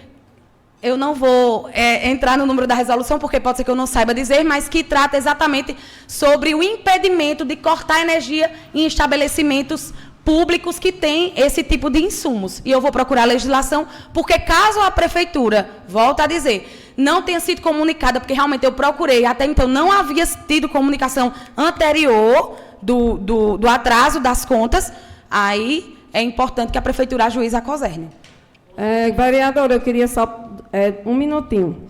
Eu não vou entrar no número da resolução, porque pode ser que eu não saiba dizer, mas que trata exatamente sobre o impedimento de cortar energia em estabelecimentos públicos que têm esse tipo de insumos. E eu vou procurar a legislação, porque caso a prefeitura, volto a dizer, não tenha sido comunicada, porque realmente eu procurei, até então não havia tido comunicação anterior do atraso das contas, aí é importante que a prefeitura ajuize a COSERN. Vereadora, eu queria só um minutinho.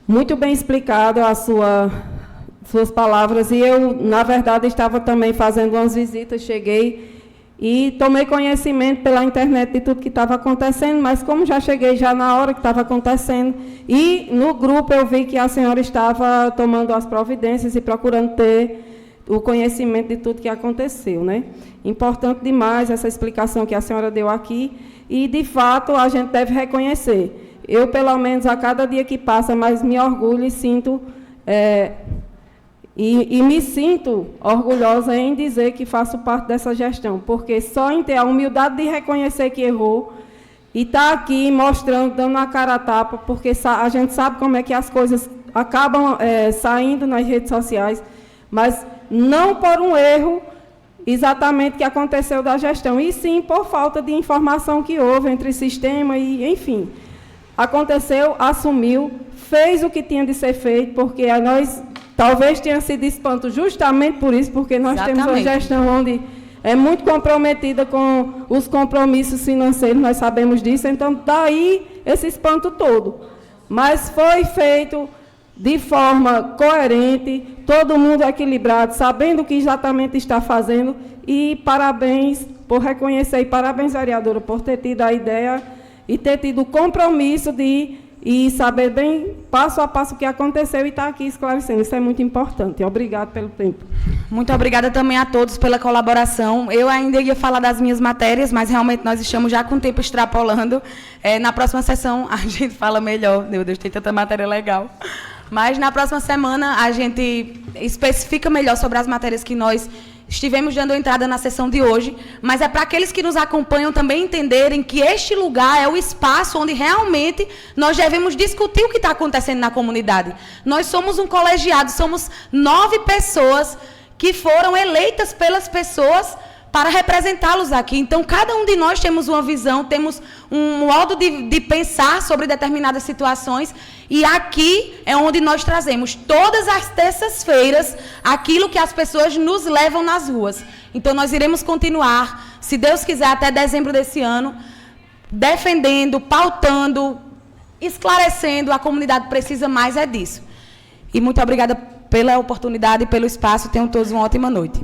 Muito bem explicado suas palavras, e eu, na verdade, estava também fazendo umas visitas, cheguei e tomei conhecimento pela internet de tudo que estava acontecendo, mas como já cheguei já na hora que estava acontecendo, e no grupo eu vi que a senhora estava tomando as providências e procurando ter o conhecimento de tudo que aconteceu, né? Importante demais essa explicação que a senhora deu aqui, e, de fato, a gente deve reconhecer. Eu, pelo menos, a cada dia que passa, mais me orgulho e sinto... E me sinto orgulhosa em dizer que faço parte dessa gestão, porque só em ter a humildade de reconhecer que errou e estar aqui mostrando, dando a cara a tapa, porque a gente sabe como é que as coisas acabam saindo nas redes sociais, mas não por um erro exatamente que aconteceu da gestão, e sim por falta de informação que houve entre sistema e, enfim, aconteceu, assumiu, fez o que tinha de ser feito, porque nós talvez tenha sido espanto justamente por isso, porque nós temos uma gestão onde é muito comprometida com os compromissos financeiros, nós sabemos disso, então daí esse espanto todo. Mas foi feito de forma coerente, todo mundo equilibrado, sabendo o que exatamente está fazendo, e parabéns por reconhecer, e parabéns, vereadora, por ter tido a ideia e ter tido o compromisso de saber bem, passo a passo, o que aconteceu e estar aqui esclarecendo. Isso é muito importante. Obrigada pelo tempo. Muito obrigada também a todos pela colaboração. Eu ainda ia falar das minhas matérias, mas realmente nós estamos já com o tempo extrapolando. Na próxima sessão a gente fala melhor. Meu Deus, tem tanta matéria legal. Mas na próxima semana a gente especifica melhor sobre as matérias que nós estivemos dando entrada na sessão de hoje, mas é para aqueles que nos acompanham também entenderem que este lugar é o espaço onde realmente nós devemos discutir o que está acontecendo na comunidade. Nós somos um colegiado, somos 9 pessoas que foram eleitas pelas pessoas para representá-los aqui. Então, cada um de nós temos uma visão, temos um modo de pensar sobre determinadas situações, e aqui é onde nós trazemos, todas as terças-feiras, aquilo que as pessoas nos levam nas ruas. Então, nós iremos continuar, se Deus quiser, até dezembro desse ano, defendendo, pautando, esclarecendo. A comunidade precisa mais disso. E muito obrigada pela oportunidade e pelo espaço. Tenham todos uma ótima noite.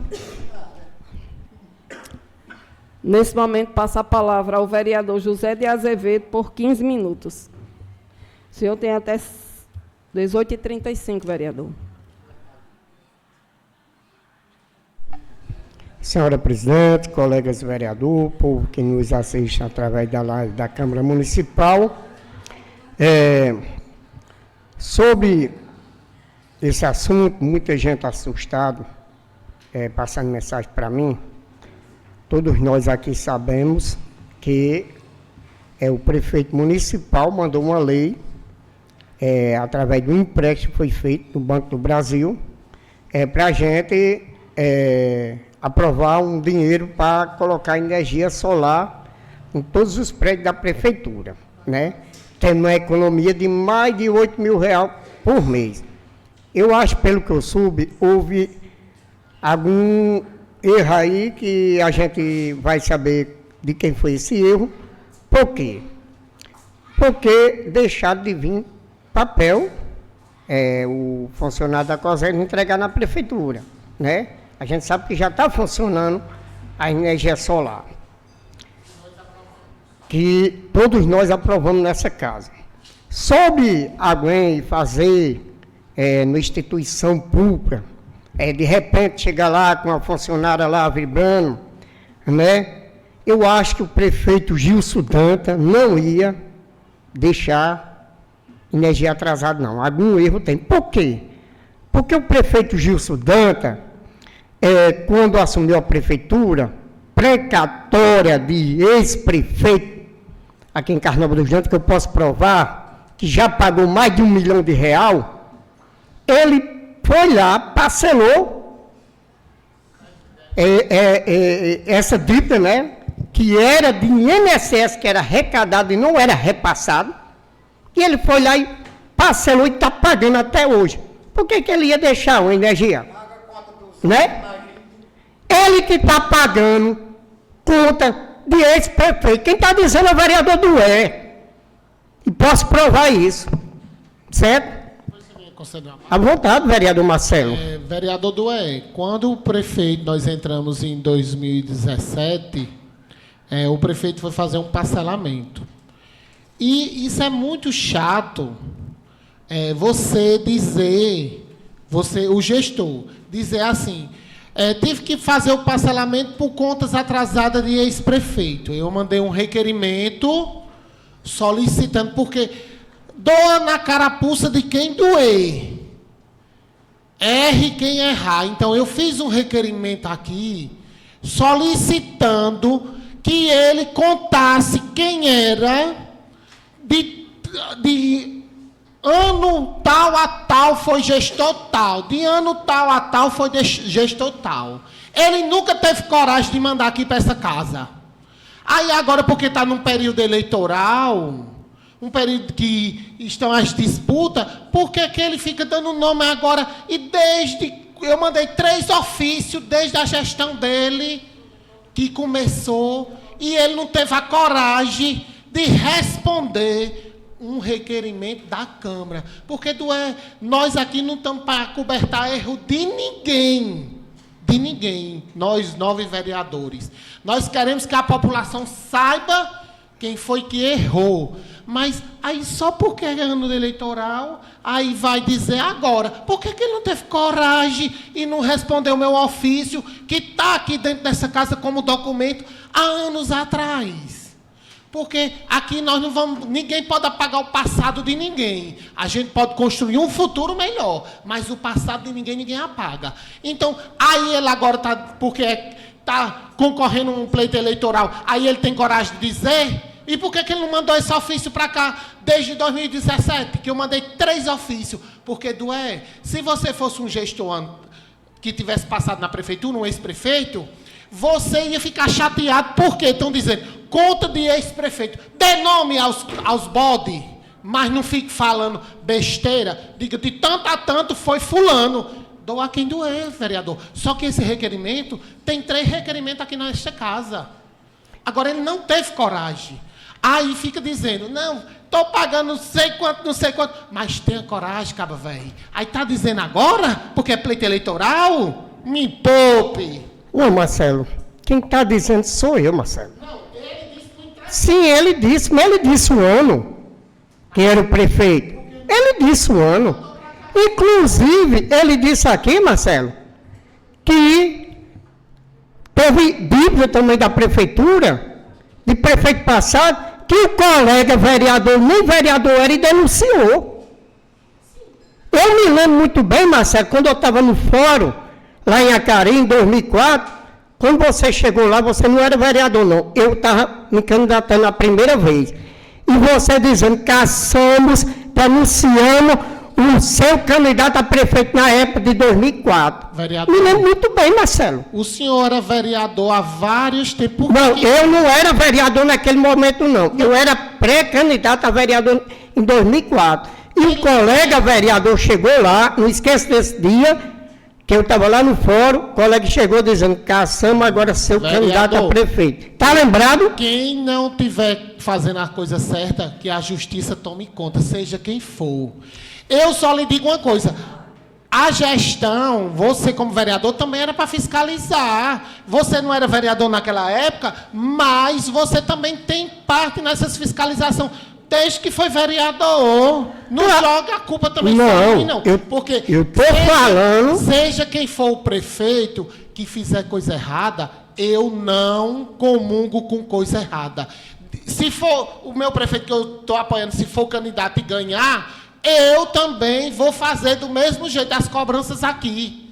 Nesse momento, passa a palavra ao vereador José de Azevedo por 15 minutos. O senhor tem até 18h35, vereador. Senhora presidente, colegas vereadores, povo que nos assiste através da live da Câmara Municipal, sobre esse assunto, muita gente assustada, passando mensagem para mim. Todos nós aqui sabemos que o prefeito municipal mandou uma lei, através do empréstimo que foi feito no Banco do Brasil, para a gente aprovar um dinheiro para colocar energia solar em todos os prédios da prefeitura, né? Tendo uma economia de mais de R$8.000 por mês. Eu acho, pelo que eu soube, houve algum erro aí que a gente vai saber de quem foi esse erro. Por quê? Porque deixaram de vir papel, o funcionário da COSER entregar na prefeitura, né? A gente sabe que já está funcionando a energia solar, que todos nós aprovamos nessa casa. Sobre alguém fazer na instituição pública, de repente chegar lá com a funcionária lá vibrando, né? Eu acho que o prefeito Gilson Danta não ia deixar energia atrasada, não. Algum erro tem. Por quê? Porque o prefeito Gilson Danta, quando assumiu a prefeitura, precatória de ex-prefeito aqui em Carnaval dos Dantas, que eu posso provar, que já pagou mais de R$1 milhão, ele foi lá, parcelou essa dívida, né, que era de INSS, que era arrecadado e não era repassado, e ele foi lá e parcelou e está pagando até hoje. Por que ele ia deixar uma energia? Né? Ele que está pagando conta de ex-prefeito. Quem está dizendo é o vereador Dué. E posso provar isso. Certo? À vontade, vereador Marcelo. Vereador Dué, quando o prefeito, nós entramos em 2017, o prefeito foi fazer um parcelamento. E isso é muito chato, você dizer, o gestor, dizer assim, tive que fazer o parcelamento por contas atrasadas de ex-prefeito. Eu mandei um requerimento solicitando, porque doa na carapuça de quem doer. Erre quem errar. Então, eu fiz um requerimento aqui solicitando que ele contasse quem era de ano tal a tal foi gestor tal, de ano tal a tal foi gestor tal. Ele nunca teve coragem de mandar aqui para essa casa. Aí agora, porque está num período eleitoral, um período que estão as disputas, por que ele fica dando nome agora? E eu mandei 3 ofícios desde a gestão dele, que começou, e ele não teve a coragem de responder um requerimento da Câmara. Porque nós aqui não estamos para cobertar erro de ninguém. De ninguém. Nós, 9 vereadores. Nós queremos que a população saiba quem foi que errou. Mas aí só porque é ano eleitoral, aí vai dizer agora, por que ele não teve coragem e não respondeu o meu ofício, que está aqui dentro dessa casa como documento há anos atrás? Porque aqui nós não vamos, ninguém pode apagar o passado de ninguém. A gente pode construir um futuro melhor, mas o passado de ninguém apaga. Então, aí ele agora está, porque está concorrendo um pleito eleitoral, aí ele tem coragem de dizer. E por que ele não mandou esse ofício para cá desde 2017? Que eu mandei 3 ofícios. Porque, se você fosse um gestor que tivesse passado na prefeitura, um ex-prefeito, você ia ficar chateado. Por quê? Estão dizendo, conta de ex-prefeito. Dê nome aos bodes, mas não fique falando besteira. Diga, de tanto a tanto foi fulano. Doa quem doer, vereador. Só que esse requerimento, tem 3 requerimentos aqui nesta casa. Agora, ele não teve coragem. Aí fica dizendo, não, estou pagando não sei quanto, mas tenha coragem, caba velho. Aí está dizendo agora, porque é pleito eleitoral, me poupe. Não, Marcelo, Quem está dizendo sou eu, Marcelo. Sim, ele disse, mas ele disse o ano. Quem era o prefeito? Ele disse o ano. Inclusive, ele disse aqui, Marcelo, que teve dívida também da prefeitura, de prefeito passado, que o colega vereador, nem vereador era, e denunciou. Eu me lembro muito bem, Marcelo, quando eu estava no fórum, lá em Acari, em 2004, quando você chegou lá, você não era vereador, não. Eu estava me candidatando a primeira vez. E você dizendo, caçamos, denunciamos o seu candidato a prefeito na época de 2004. Vereador. Me lembro muito bem, Marcelo. O senhor era vereador há vários tempos. Não, eu não era vereador naquele momento, não. Eu era pré-candidato a vereador em 2004. E um colega vereador chegou lá, não esqueço desse dia, que eu estava lá no fórum, o colega chegou dizendo, caçamos agora seu candidato a prefeito. Está lembrado? Quem não estiver fazendo a coisa certa, que a justiça tome conta, seja quem for. Eu só lhe digo uma coisa, a gestão, você como vereador também era para fiscalizar. Você não era vereador naquela época, mas você também tem parte nessas fiscalizações. Desde que foi vereador. Não joga a culpa também sobre mim, não. Porque eu estou falando. Seja quem for o prefeito que fizer coisa errada, eu não comungo com coisa errada. Se for o meu prefeito que eu estou apoiando, se for o candidato e ganhar, eu também vou fazer do mesmo jeito as cobranças aqui.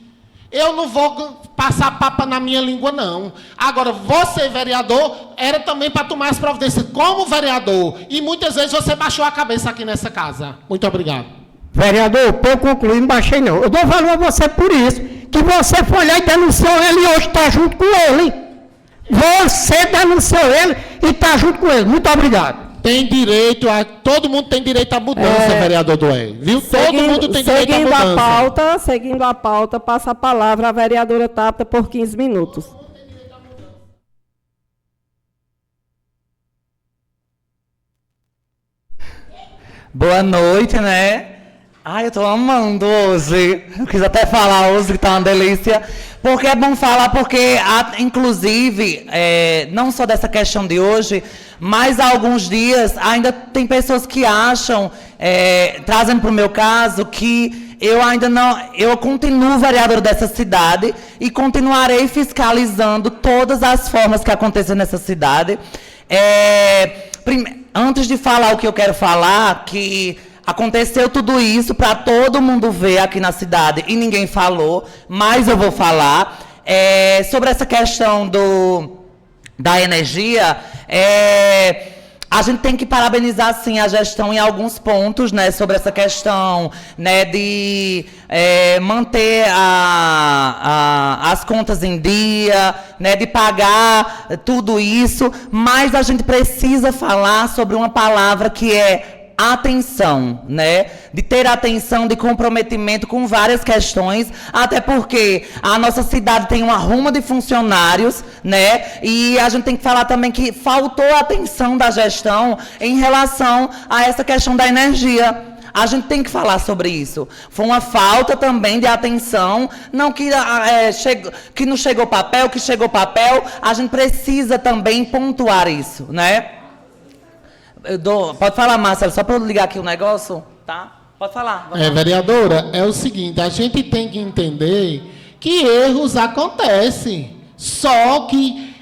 Eu não vou passar papa na minha língua, não. Agora, você, vereador, era também para tomar as providências como vereador. E muitas vezes você baixou a cabeça aqui nessa casa. Muito obrigado. Vereador, para eu concluir, não baixei, não. Eu dou valor a você por isso. Que você foi lá e denunciou ele e hoje está junto com ele. Você denunciou ele e está junto com ele. Muito obrigado. Tem direito a... Todo mundo tem direito à mudança, vereador Dué. Viu? Todo mundo tem direito à mudança. Seguindo a pauta, passa a palavra à vereadora Tabata por 15 minutos. Boa noite, né? Ai, eu tô amando hoje. Eu quis até falar hoje que tá uma delícia. Porque é bom falar, porque, inclusive, não só dessa questão de hoje, mas há alguns dias ainda tem pessoas que acham, trazendo para o meu caso, que eu ainda não... Eu continuo vereador dessa cidade e continuarei fiscalizando todas as formas que acontecem nessa cidade. Antes de falar o que eu quero falar, que... Aconteceu tudo isso para todo mundo ver aqui na cidade e ninguém falou, mas eu vou falar. Sobre essa questão da energia, a gente tem que parabenizar, sim, a gestão em alguns pontos, né, sobre essa questão, né, de manter as contas em dia, né, de pagar tudo isso, mas a gente precisa falar sobre uma palavra que é atenção, né? De ter atenção, de comprometimento com várias questões, até porque a nossa cidade tem uma ruma de funcionários, né? E a gente tem que falar também que faltou atenção da gestão em relação a essa questão da energia. A gente tem que falar sobre isso. Foi uma falta também de atenção, não que, que não chegou papel, que chegou papel, a gente precisa também pontuar isso, né? Pode falar, Marcelo, só para eu ligar aqui o negócio, tá? Pode falar. Vereadora, é o seguinte, a gente tem que entender que erros acontecem, só que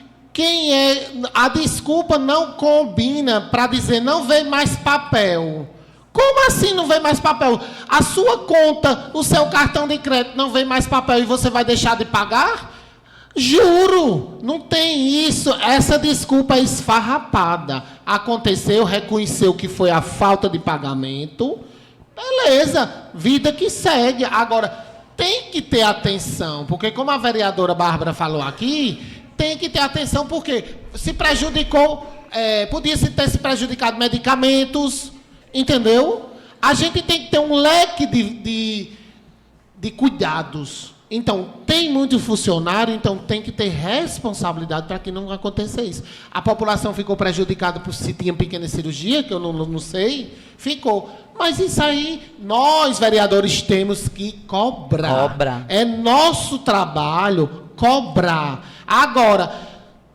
a desculpa não combina para dizer não vem mais papel. Como assim não vem mais papel? A sua conta, o seu cartão de crédito não vem mais papel e você vai deixar de pagar? Juro, não tem isso. Essa desculpa é esfarrapada. Aconteceu, reconheceu que foi a falta de pagamento. Beleza, vida que segue. Agora, tem que ter atenção, porque como a vereadora Bárbara falou aqui, tem que ter atenção porque se prejudicou, podia ter se prejudicado medicamentos, entendeu? A gente tem que ter um leque de cuidados. Então, tem muito funcionário, então tem que ter responsabilidade para que não aconteça isso. A população ficou prejudicada por se tinha pequena cirurgia, que eu não sei, ficou. Mas isso aí, nós, vereadores, temos que cobrar. É nosso trabalho cobrar. Agora,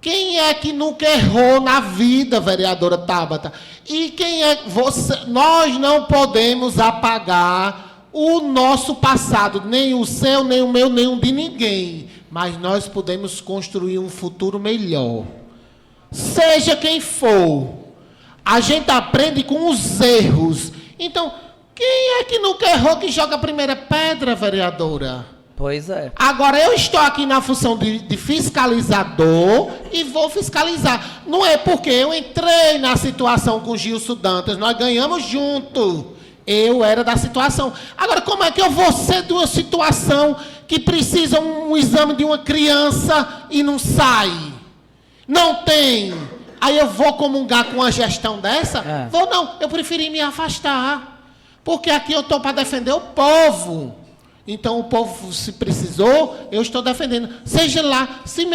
Quem é que nunca errou na vida, vereadora Tabata? E quem é você? Nós não podemos apagar o nosso passado, nem o seu, nem o meu, nem o de ninguém. Mas nós podemos construir um futuro melhor. Seja quem for, a gente aprende com os erros. Então, quem é que nunca errou que joga a primeira pedra, vereadora? Pois é. Agora, eu estou aqui na função de fiscalizador e vou fiscalizar. Não é porque eu entrei na situação com o Gilson Dantas, nós ganhamos junto. Eu era da situação. Agora, como é que eu vou ser de uma situação que precisa um exame de uma criança e não sai? Não tem. Aí eu vou comungar com uma gestão dessa? Vou não, eu preferi me afastar. Porque aqui eu estou para defender o povo. Então, o povo, se precisou, eu estou defendendo. Seja lá, se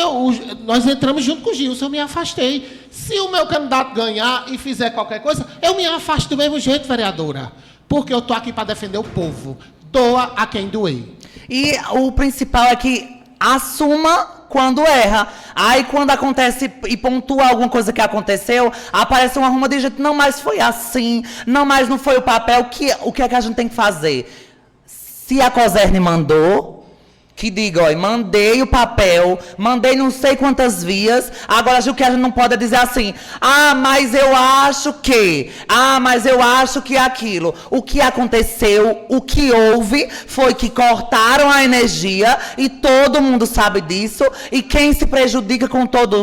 nós entramos junto com o Gilson, eu me afastei. Se o meu candidato ganhar e fizer qualquer coisa, eu me afasto do mesmo jeito, vereadora. Porque eu estou aqui para defender o povo. Doa a quem doer. E o principal é que assuma quando erra. Aí, quando acontece e pontua alguma coisa que aconteceu, aparece uma arruma de jeito, não, mas foi assim, não, mas não foi o papel. O que é que a gente tem que fazer? Se a COSERN mandou, que diga, ó, mandei o papel, mandei não sei quantas vias, agora o que a gente não pode dizer assim, mas eu acho que, mas eu acho que aquilo. O que aconteceu, o que houve, foi que cortaram a energia, e todo mundo sabe disso, e quem se prejudica com tudo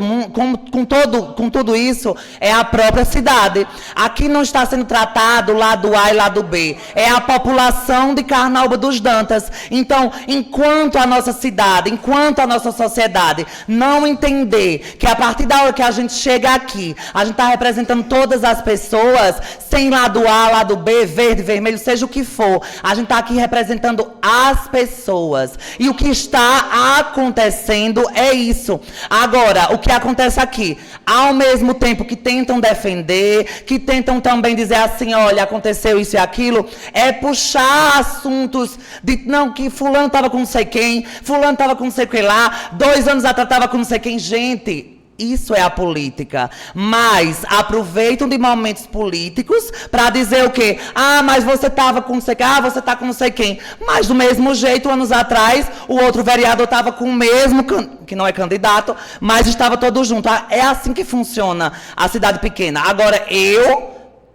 isso é a própria cidade. Aqui não está sendo tratado lado A e lado B, é a população de Carnaúba dos Dantas. Então, enquanto a nossa cidade, enquanto a nossa sociedade não entender que a partir da hora que a gente chega aqui, a gente está representando todas as pessoas, sem lado A, lado B, verde, vermelho, seja o que for, a gente está aqui representando as pessoas. E o que está acontecendo é isso. Agora, o que acontece aqui, ao mesmo tempo que tentam defender, que tentam também dizer assim, olha, aconteceu isso e aquilo, é puxar assuntos de, não, que fulano estava com não sei quem, fulano estava com não sei o que lá, 2 anos atrás estava com não sei quem. Gente, isso é a política. Mas aproveitam de momentos políticos para dizer o quê? Mas você estava com não sei quem, você está com não sei quem. Mas do mesmo jeito, anos atrás, o outro vereador estava com o mesmo, que não é candidato, mas estava todo junto. É assim que funciona a cidade pequena. Agora,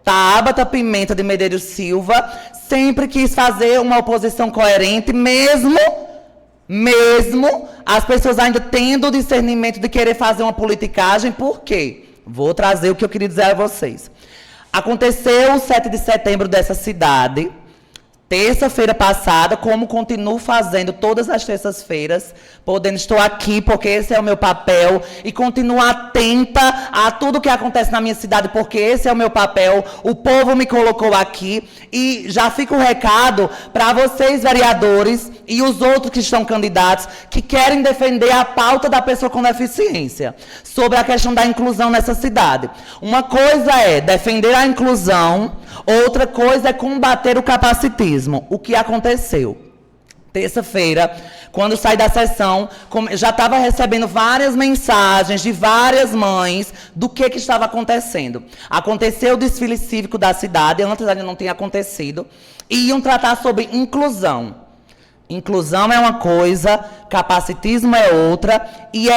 Tabata Pimenta de Medeiros Silva, sempre quis fazer uma oposição coerente, mesmo as pessoas ainda tendo o discernimento de querer fazer uma politicagem. Por quê? Vou trazer o que eu queria dizer a vocês. Aconteceu o 7 de setembro dessa cidade, terça-feira passada, como continuo fazendo todas as terças-feiras, estou aqui porque esse é o meu papel, e continuo atenta a tudo que acontece na minha cidade, porque esse é o meu papel, o povo me colocou aqui, e já fica o recado para vocês, vereadores, e os outros que estão candidatos, que querem defender a pauta da pessoa com deficiência, sobre a questão da inclusão nessa cidade. Uma coisa é defender a inclusão, outra coisa é combater o capacitismo. O que aconteceu? Terça-feira, quando saí da sessão, já estava recebendo várias mensagens de várias mães do que estava acontecendo. Aconteceu o desfile cívico da cidade, antes ainda não tinha acontecido, e iam tratar sobre inclusão. Inclusão é uma coisa, capacitismo é outra, e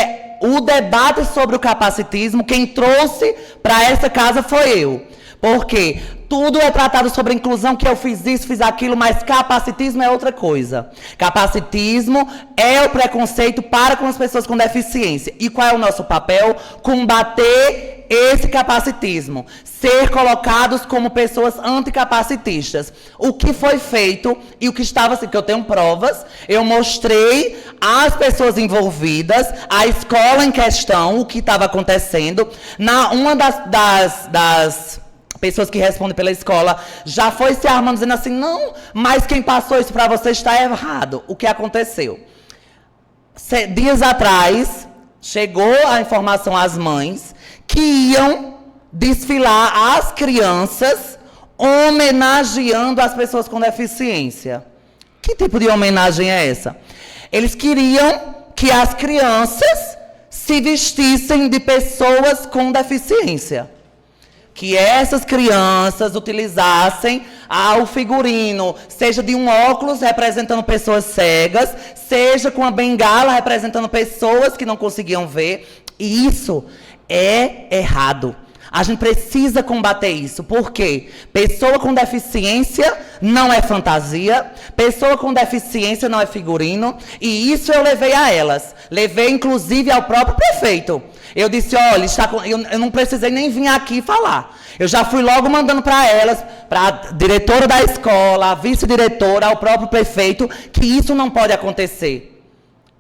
o debate sobre o capacitismo, quem trouxe para essa casa foi eu. Porque tudo é tratado sobre inclusão, que eu fiz isso, fiz aquilo, mas capacitismo é outra coisa. Capacitismo é o preconceito para com as pessoas com deficiência. E qual é o nosso papel? Combater esse capacitismo. Ser colocados como pessoas anticapacitistas. O que foi feito e o que estava assim, que eu tenho provas, eu mostrei às pessoas envolvidas, à escola em questão, o que estava acontecendo. Uma das pessoas que respondem pela escola já foi se armando, dizendo assim, não, mas quem passou isso para você está errado. O que aconteceu? Dias atrás, chegou a informação às mães que iam desfilar as crianças homenageando as pessoas com deficiência. Que tipo de homenagem é essa? Eles queriam que as crianças se vestissem de pessoas com deficiência. Que essas crianças utilizassem o figurino, seja de um óculos representando pessoas cegas, seja com a bengala representando pessoas que não conseguiam ver. E isso é errado. A gente precisa combater isso. Por quê? Pessoa com deficiência não é fantasia, pessoa com deficiência não é figurino, e isso eu levei a elas. Levei, inclusive, ao próprio prefeito. Eu disse, olha, eu não precisei nem vir aqui falar. Eu já fui logo mandando para elas, para a diretora da escola, a vice-diretora, ao próprio prefeito, que isso não pode acontecer.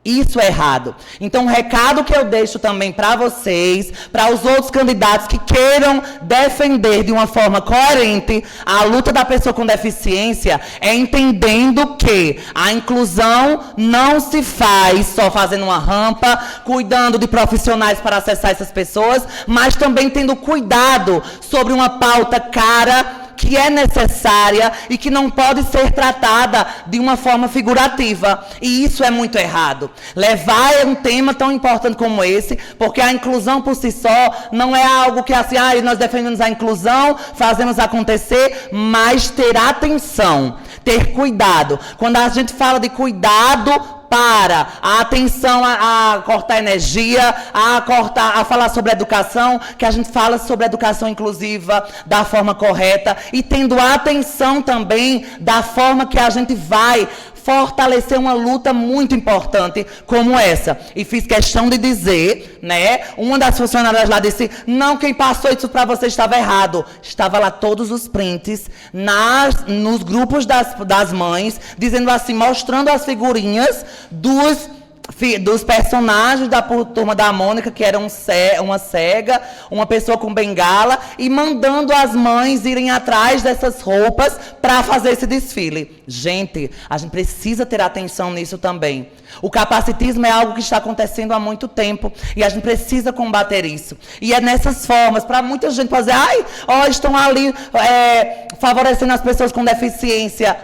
Isso é errado. Então, o recado que eu deixo também para vocês, para os outros candidatos que queiram defender de uma forma coerente a luta da pessoa com deficiência, é entendendo que a inclusão não se faz só fazendo uma rampa, cuidando de profissionais para acessar essas pessoas, mas também tendo cuidado sobre uma pauta cara, que é necessária e que não pode ser tratada de uma forma figurativa. E isso é muito errado. Levar um tema tão importante como esse, porque a inclusão por si só não é algo que assim, nós defendemos a inclusão, fazemos acontecer, mas ter atenção, ter cuidado. Quando a gente fala de cuidado para a atenção a cortar energia, a falar sobre educação, que a gente fala sobre educação inclusiva da forma correta e tendo atenção também da forma que a gente vai fortalecer uma luta muito importante como essa. E fiz questão de dizer, né, uma das funcionárias lá disse, não, quem passou isso para você estava errado. Estava lá todos os prints, nos grupos das mães, dizendo assim, mostrando as figurinhas dos personagens da Turma da Mônica, que era uma cega, uma pessoa com bengala, e mandando as mães irem atrás dessas roupas para fazer esse desfile. Gente, a gente precisa ter atenção nisso também. O capacitismo é algo que está acontecendo há muito tempo e a gente precisa combater isso. E é nessas formas, para muita gente fazer, estão ali favorecendo as pessoas com deficiência.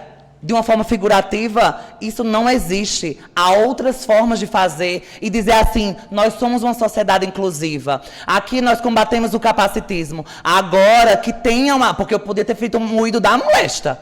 De uma forma figurativa, isso não existe. Há outras formas de fazer e dizer assim, nós somos uma sociedade inclusiva. Aqui nós combatemos o capacitismo. Agora que tenha porque eu podia ter feito um moído da molesta.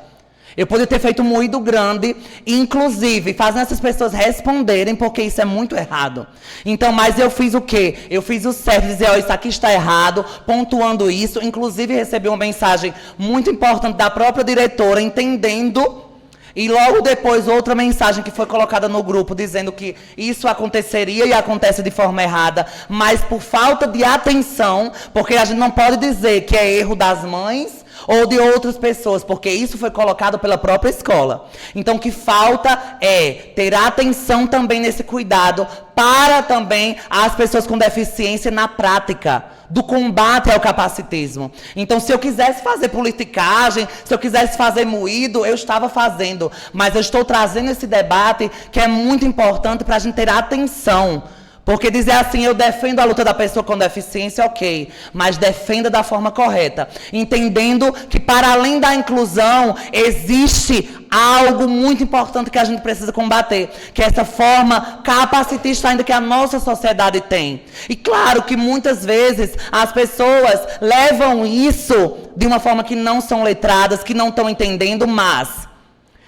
Eu poderia ter feito um moído grande, inclusive, fazendo essas pessoas responderem, porque isso é muito errado. Então, mas eu fiz o quê? Eu fiz o certo, dizer, isso aqui está errado, pontuando isso. Inclusive, recebi uma mensagem muito importante da própria diretora, entendendo. E logo depois, outra mensagem que foi colocada no grupo, dizendo que isso aconteceria e acontece de forma errada, mas por falta de atenção, porque a gente não pode dizer que é erro das mães ou de outras pessoas, porque isso foi colocado pela própria escola. Então, o que falta é ter atenção também nesse cuidado para também as pessoas com deficiência na prática do combate ao capacitismo. Então, se eu quisesse fazer politicagem, se eu quisesse fazer moído, eu estava fazendo. Mas eu estou trazendo esse debate que é muito importante para a gente ter atenção. Porque dizer assim, eu defendo a luta da pessoa com deficiência, ok, mas defenda da forma correta. Entendendo que, para além da inclusão, existe algo muito importante que a gente precisa combater, que é essa forma capacitista ainda que a nossa sociedade tem. E claro que muitas vezes as pessoas levam isso de uma forma que não são letradas, que não estão entendendo, mas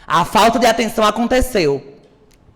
a falta de atenção aconteceu.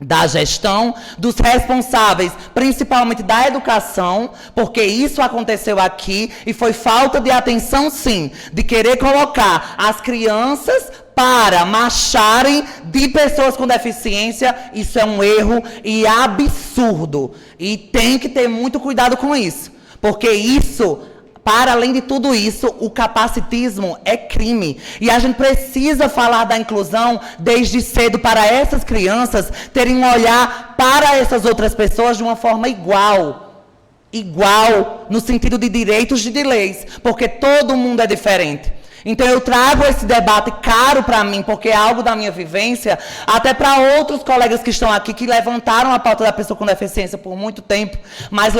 Da gestão, dos responsáveis, principalmente da educação, porque isso aconteceu aqui e foi falta de atenção, sim, de querer colocar as crianças para marcharem de pessoas com deficiência. Isso é um erro e absurdo. E tem que ter muito cuidado com isso, porque isso... Para além de tudo isso, o capacitismo é crime. E a gente precisa falar da inclusão desde cedo para essas crianças terem um olhar para essas outras pessoas de uma forma igual. Igual no sentido de direitos e de leis. Porque todo mundo é diferente. Então eu trago esse debate caro para mim, porque é algo da minha vivência, até para outros colegas que estão aqui, que levantaram a pauta da pessoa com deficiência por muito tempo, mas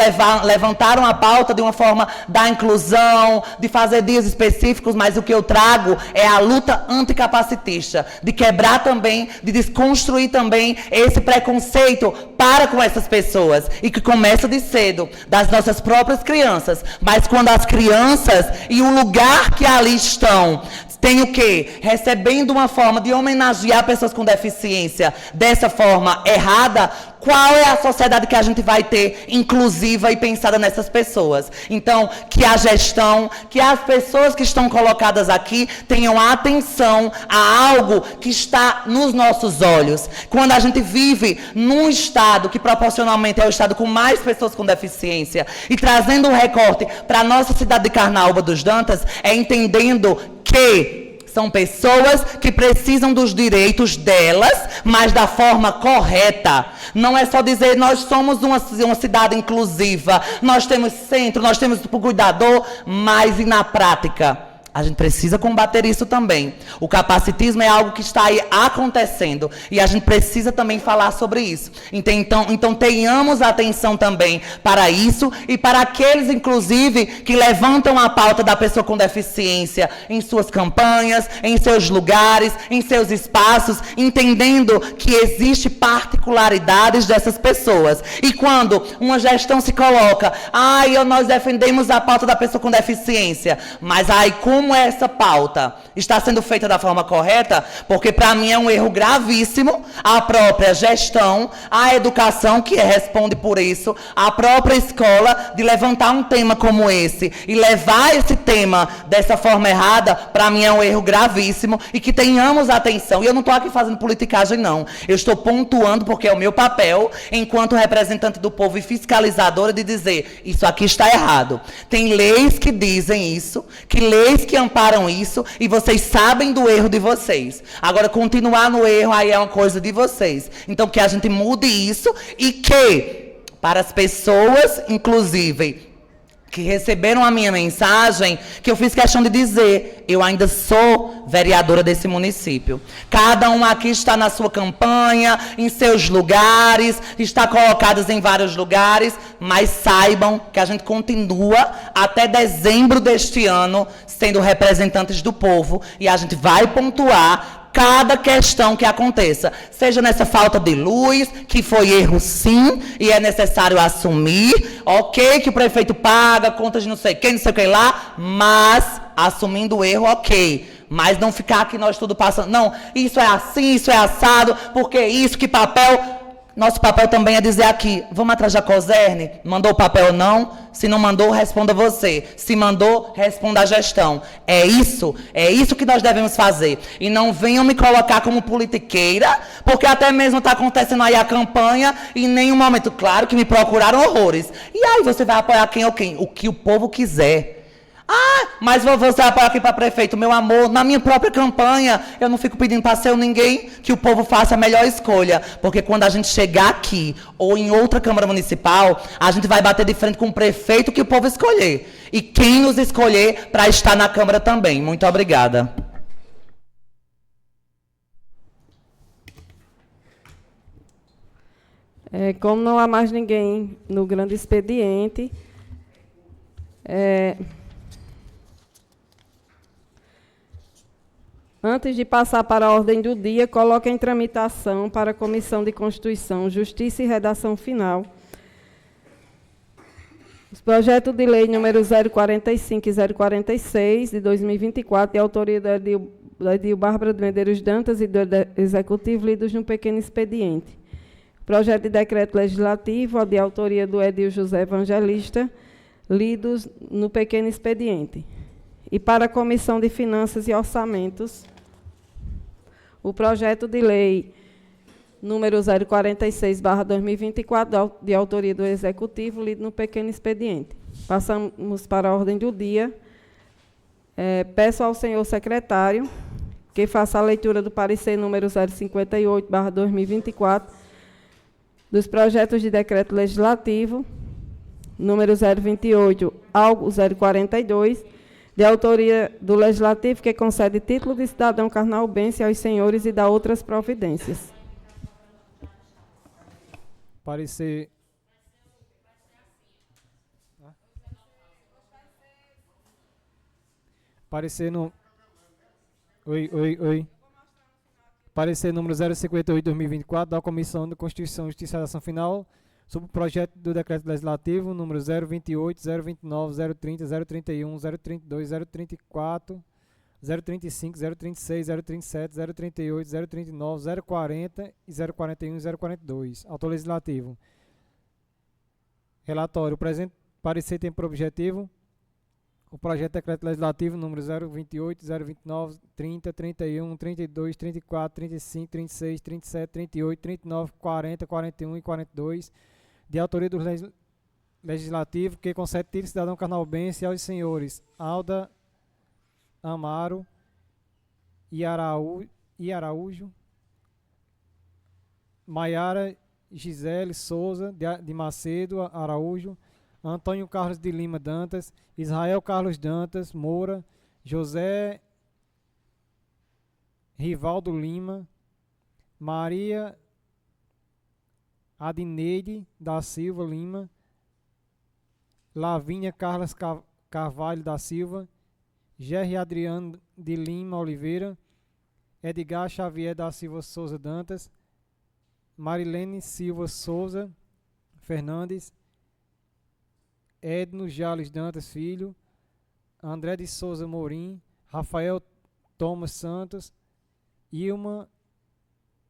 levantaram a pauta de uma forma da inclusão, de fazer dias específicos, mas o que eu trago é a luta anticapacitista, de quebrar também, de desconstruir também esse preconceito para com essas pessoas, e que começa de cedo, das nossas próprias crianças, mas quando as crianças e o lugar que ali estão tem o quê? Recebendo uma forma de homenagear pessoas com deficiência dessa forma errada, qual é a sociedade que a gente vai ter inclusiva e pensada nessas pessoas? Então, que a gestão, que as pessoas que estão colocadas aqui tenham atenção a algo que está nos nossos olhos. Quando a gente vive num estado que proporcionalmente é o estado com mais pessoas com deficiência, e trazendo um recorte para a nossa cidade de Carnaúba dos Dantas, é entendendo que são pessoas que precisam dos direitos delas, mas da forma correta. Não é só dizer, nós somos uma cidade inclusiva, nós temos centro, nós temos cuidador, mas e na prática? A gente precisa combater isso também. O capacitismo é algo que está aí acontecendo, e a gente precisa também falar sobre isso. Então tenhamos atenção também para isso, e para aqueles, inclusive, que levantam a pauta da pessoa com deficiência em suas campanhas, em seus lugares, em seus espaços, entendendo que existe particularidades dessas pessoas. E quando uma gestão se coloca, nós defendemos a pauta da pessoa com deficiência, mas como essa pauta está sendo feita da forma correta, porque para mim é um erro gravíssimo a própria gestão, a educação que responde por isso, a própria escola, de levantar um tema como esse e levar esse tema dessa forma errada, para mim é um erro gravíssimo, e que tenhamos atenção. E eu não estou aqui fazendo politicagem, não. Eu estou pontuando porque é o meu papel, enquanto representante do povo e fiscalizadora, de dizer, isso aqui está errado. Tem leis que dizem isso, que leis que amparam isso, e vocês sabem do erro de vocês. Agora, continuar no erro aí é uma coisa de vocês. Então, que a gente mude isso, e que, para as pessoas, inclusive, que receberam a minha mensagem, que eu fiz questão de dizer, eu ainda sou vereadora desse município. Cada um aqui está na sua campanha, em seus lugares, está colocados em vários lugares, mas saibam que a gente continua até dezembro deste ano sendo representantes do povo, e a gente vai pontuar cada questão que aconteça, seja nessa falta de luz, que foi erro sim, e é necessário assumir, ok, que o prefeito paga, conta de não sei quem, não sei o que lá, mas assumindo o erro, ok, mas não ficar aqui nós tudo passando, não, isso é assim, isso é assado, porque isso, que papel. Nosso papel também é dizer aqui, vamos atrás da COSERN? Mandou o papel ou não? Se não mandou, responda você. Se mandou, responda a gestão. É isso que nós devemos fazer. E não venham me colocar como politiqueira, porque até mesmo está acontecendo aí a campanha, e em nenhum momento, claro que me procuraram horrores. E aí você vai apoiar quem ou quem? O que o povo quiser. Mas você apoia aqui para prefeito, meu amor, na minha própria campanha, eu não fico pedindo para ser ninguém, que o povo faça a melhor escolha, porque quando a gente chegar aqui, ou em outra Câmara Municipal, a gente vai bater de frente com o prefeito que o povo escolher, e quem nos escolher para estar na Câmara também. Muito obrigada. Como não há mais ninguém no grande expediente, antes de passar para a ordem do dia, coloque em tramitação para a Comissão de Constituição, Justiça e Redação Final os projetos de lei número 045 e 046, de 2024, de autoria da Edil Bárbara de Medeiros Dantas e do Executivo, lidos no pequeno expediente. Projeto de decreto legislativo, de autoria do Edil José Evangelista, lidos no pequeno expediente. E para a Comissão de Finanças e Orçamentos, o projeto de lei número 046/2024, de autoria do Executivo, lido no pequeno expediente. Passamos para a ordem do dia. Peço ao senhor secretário que faça a leitura do parecer número 058/2024, dos projetos de decreto legislativo, número 028 ao 042, de autoria do Legislativo, que concede título de cidadão carnaubense aos senhores e dá outras providências. Parecer. Parecer no. Oi. Parecer número 058/2024 da Comissão de Constituição e Justiça e Ação Final sobre o projeto do Decreto Legislativo número 028, 029, 030, 031, 032, 034, 035, 036, 037, 038, 039, 040 e 041 e 042. Autor legislativo. Relatório. O presente parecer tem por objetivo o projeto de decreto legislativo número 028, 029, 30, 31, 32, 34, 35, 36, 37, 38, 39, 40, 41 e 42, de autoria do Legislativo, que concede título de cidadão carnaubense aos senhores Alda Amaro e Araújo, Maiara Gisele Souza de Macedo Araújo, Antônio Carlos de Lima Dantas, Israel Carlos Dantas Moura, José Rivaldo Lima, Maria Adineide da Silva Lima, Lavínia Carlos Carvalho da Silva, Gerry Adriano de Lima Oliveira, Edgar Xavier da Silva Souza Dantas, Marilene Silva Souza Fernandes, Edno Jales Dantas Filho, André de Souza Morim, Rafael Thomas Santos, Ilma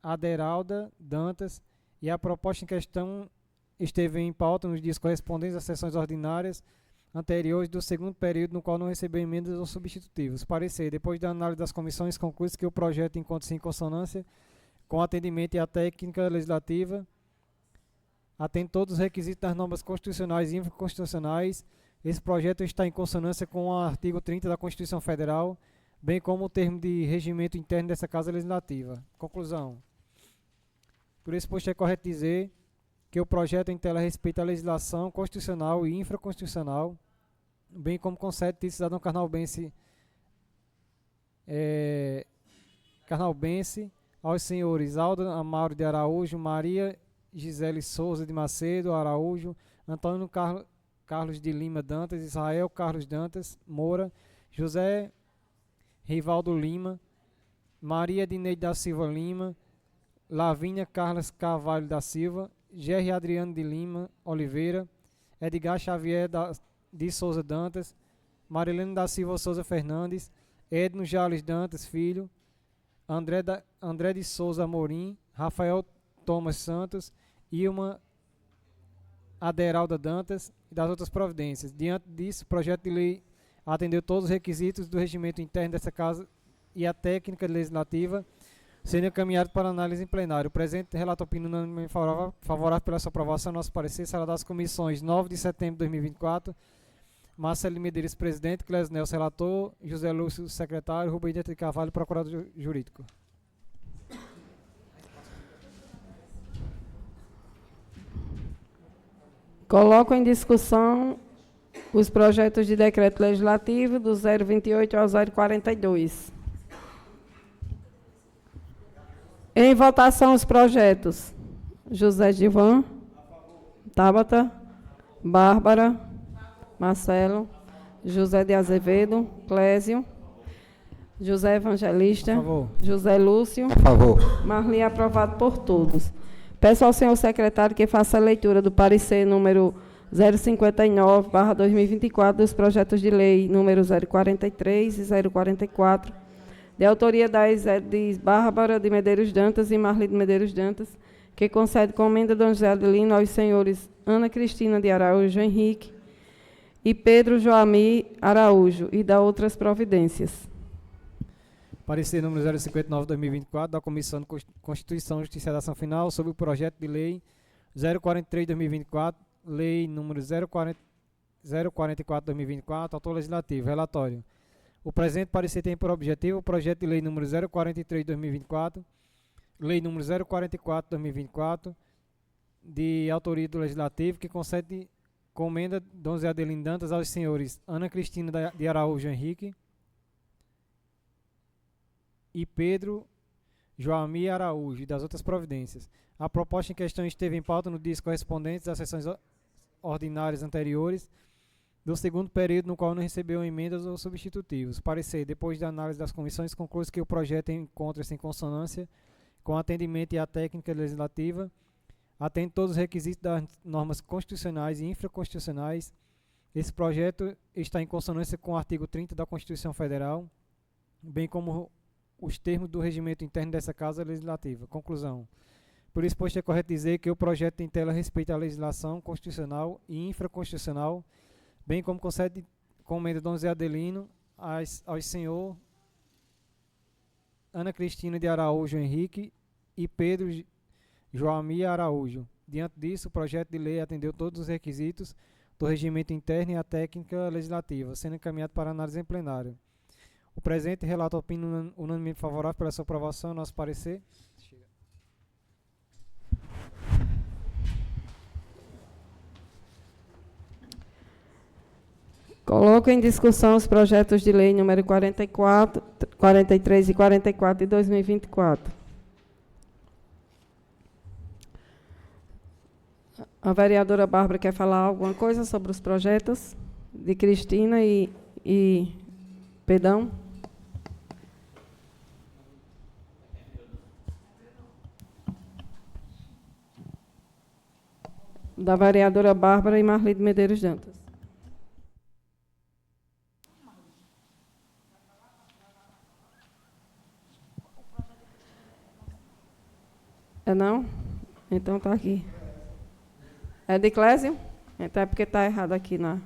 Aderalda Dantas, e a proposta em questão esteve em pauta nos dias correspondentes às sessões ordinárias anteriores do segundo período, no qual não recebeu emendas ou substitutivos. Parecer, depois da análise das comissões, conclui-se que o projeto encontra-se em consonância com o atendimento e a técnica legislativa, atende todos os requisitos das normas constitucionais e infraconstitucionais. Esse projeto está em consonância com o artigo 30 da Constituição Federal, bem como o termo de regimento interno dessa Casa Legislativa. Conclusão. Por isso, posto é correto dizer que o projeto em tela respeita a legislação constitucional e infraconstitucional, bem como concede título de cidadão carnaubense aos senhores Alda Amaro de Araújo, Maria Gisele Souza de Macedo Araújo, Antônio Carlos de Lima Dantas, Israel Carlos Dantas Moura, José Rivaldo Lima, Maria Dineide da Silva Lima, Lavínia Carlos Carvalho da Silva, Gerry Adriano de Lima Oliveira, Edgar Xavier de Souza Dantas, Marilene da Silva Souza Fernandes, Edno Jales Dantas Filho, André de Souza Amorim, Rafael Thomas Santos, Ilma Aderalda Dantas e das outras providências. Diante disso, o projeto de lei atendeu todos os requisitos do regimento interno dessa Casa e a técnica legislativa, sendo encaminhado para análise em plenário. O presente relato opinião unânime favorável pela sua aprovação. Nosso parecer será das comissões 9 de setembro de 2024, Marcelo Medeiros, presidente, Clésio Nelson, relator, José Lúcio, secretário, Rubem de Carvalho, procurador jurídico. Coloco em discussão os projetos de decreto legislativo do 028 ao 042. Em votação os projetos. José Gilvan. Tabata. Bárbara. Marcelo. José de Azevedo. Clésio. José Evangelista. A favor. José Lúcio. A favor. Marli, aprovado por todos. Peço ao senhor secretário que faça a leitura do parecer número 059/2024 dos projetos de lei número 043 e 044, de autoria de Bárbara de Medeiros Dantas e Marli de Medeiros Dantas, que concede com emenda de José Adelino aos senhores Ana Cristina de Araújo Henrique e Pedro Joamir Araújo, e dá outras providências. Parecer número 059/2024 da Comissão de Constituição, Justiça e Ação Final sobre o projeto de lei 043/2024, lei número 044/2024, autor legislativo. Relatório. O presente parecer tem por objetivo o projeto de lei número 043/2024, lei número 044/2024, de autoria do Legislativo, que concede comenda Dom Zé Adelino Dantas aos senhores Ana Cristina de Araújo Henrique e Pedro Joamir Araújo e das outras providências. A proposta em questão esteve em pauta no dias correspondentes às sessões ordinárias anteriores do segundo período, no qual não recebeu emendas ou substitutivos. Parecer, depois da análise das comissões, conclui que o projeto encontra-se em consonância com o atendimento e a técnica legislativa, atende todos os requisitos das normas constitucionais e infraconstitucionais. Esse projeto está em consonância com o artigo 30 da Constituição Federal, bem como os termos do regimento interno dessa Casa Legislativa. Conclusão. Por isso, pois, é correto dizer que o projeto em tela respeita a legislação constitucional e infraconstitucional, bem como concede comenda Dom Zé Adelino ao senhor Ana Cristina de Araújo Henrique e Pedro Joamir Araújo. Diante disso, o projeto de lei atendeu todos os requisitos do regimento interno e a técnica legislativa, sendo encaminhado para análise em plenário. O presente relato opina unanimemente favorável pela sua aprovação. Nosso parecer. Coloco em discussão os projetos de lei número 44, 43 e 44 de 2024. A vereadora Bárbara quer falar alguma coisa sobre os projetos de Cristina e Pedão? Da vereadora Bárbara e Marli de Medeiros Dantas. É não? Então está aqui. É de Clésio? Então é porque está errado aqui na...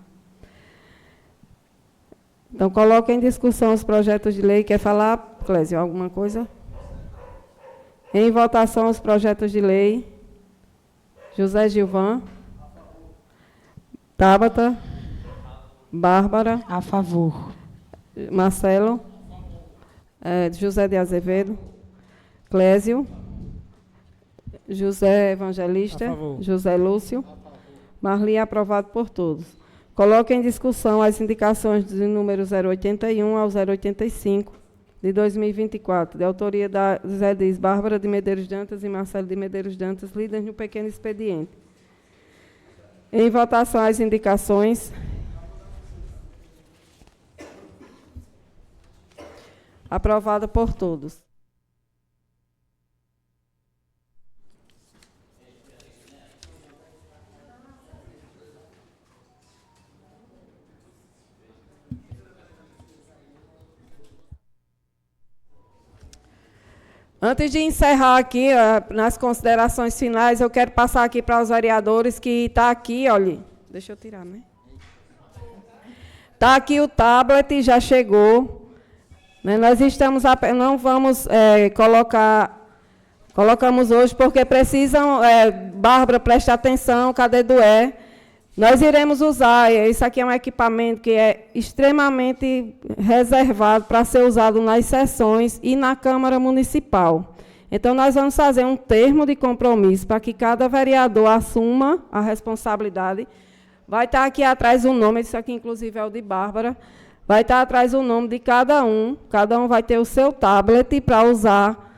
Então, coloca em discussão os projetos de lei. Quer falar, Clésio, alguma coisa? Em votação os projetos de lei. José Gilvan. Tabata. Bárbara. A favor. Marcelo. José de Azevedo. Clésio. José Evangelista. José Lúcio. Marli, aprovado por todos. Coloque em discussão as indicações de número 081 ao 085 de 2024, de autoria da Zé Dias, Bárbara de Medeiros Dantas e Marcelo de Medeiros Dantas, líderes no pequeno expediente. Em votação as indicações. Aprovada por todos. Antes de encerrar aqui, nas considerações finais, eu quero passar aqui para os vereadores que está aqui, olha. Deixa eu tirar, né? Está aqui o tablet, já chegou. Né? Nós estamos, não vamos colocamos hoje porque precisam, Bárbara, preste atenção, cadê Dué? Nós iremos usar, isso aqui é um equipamento que é extremamente reservado para ser usado nas sessões e na Câmara Municipal. Então, nós vamos fazer um termo de compromisso para que cada vereador assuma a responsabilidade. Vai estar aqui atrás o nome, isso aqui inclusive é o de Bárbara, vai estar atrás o nome de cada um vai ter o seu tablet para usar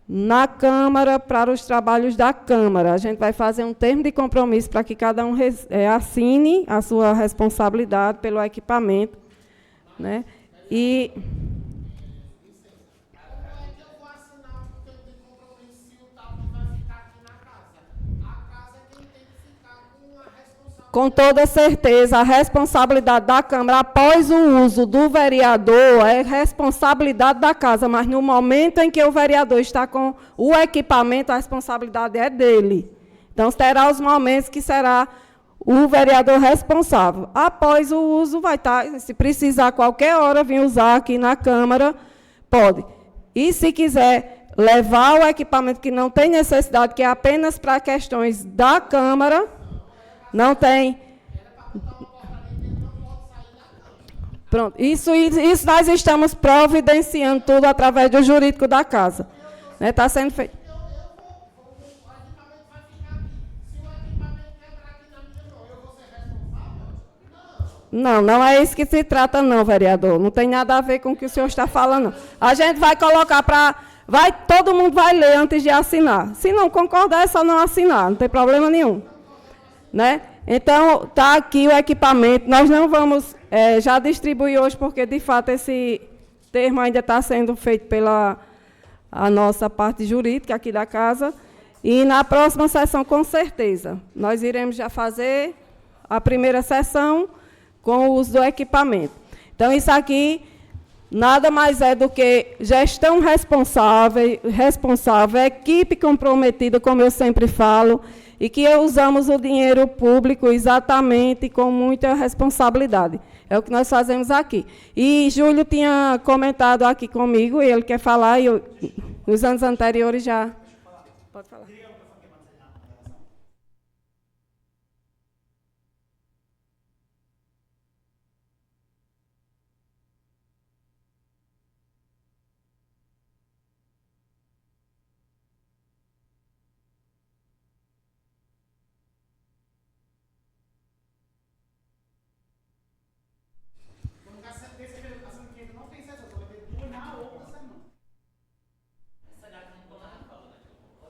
na Câmara, para os trabalhos da Câmara. A gente vai fazer um termo de compromisso para que cada um assine a sua responsabilidade pelo equipamento. Né? E... Com toda certeza, a responsabilidade da Câmara, após o uso do vereador, é responsabilidade da casa, mas no momento em que o vereador está com o equipamento, a responsabilidade é dele. Então, terá os momentos que será o vereador responsável. Após o uso, vai estar, se precisar qualquer hora vir usar aqui na Câmara, pode. E se quiser levar o equipamento que não tem necessidade, que é apenas para questões da Câmara, não tem. Pronto. Isso nós estamos providenciando tudo através do jurídico da casa. Está sendo feito. Não, não é isso que se trata, não, vereador. Não tem nada a ver com o que o senhor está falando. A gente vai colocar para... todo mundo vai ler antes de assinar. Se não concordar, é só não assinar, não tem problema nenhum. Né? Então, está aqui o equipamento. Nós não vamos já distribuir hoje, porque, de fato, esse termo ainda está sendo feito pela a nossa parte jurídica aqui da casa. E na próxima sessão, com certeza, nós iremos já fazer a primeira sessão com o uso do equipamento. Então, isso aqui nada mais é do que gestão responsável, equipe comprometida, como eu sempre falo, e que usamos o dinheiro público exatamente com muita responsabilidade. É o que nós fazemos aqui. E Júlio tinha comentado aqui comigo, e ele quer falar, e nos anos anteriores já... Pode falar.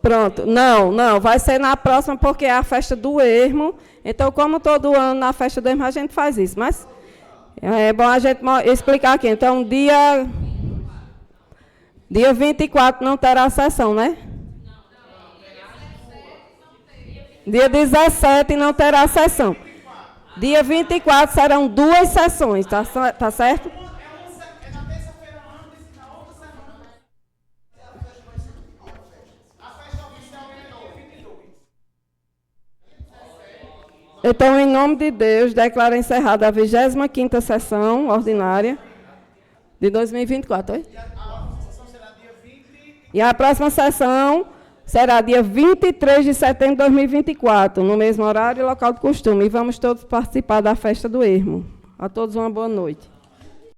Pronto, não, vai ser na próxima, porque é a festa do Ermo. Então, como todo ano na festa do Ermo a gente faz isso, mas é bom a gente explicar aqui. Então, dia 24 não terá sessão, né? Dia 17 não terá sessão. Dia 24 serão 2 sessões, tá certo? Então, em nome de Deus, declaro encerrada a 25ª sessão ordinária de 2024. Oi? E a próxima sessão será dia 23 de setembro de 2024, no mesmo horário e local de costume. E vamos todos participar da festa do Ermo. A todos uma boa noite.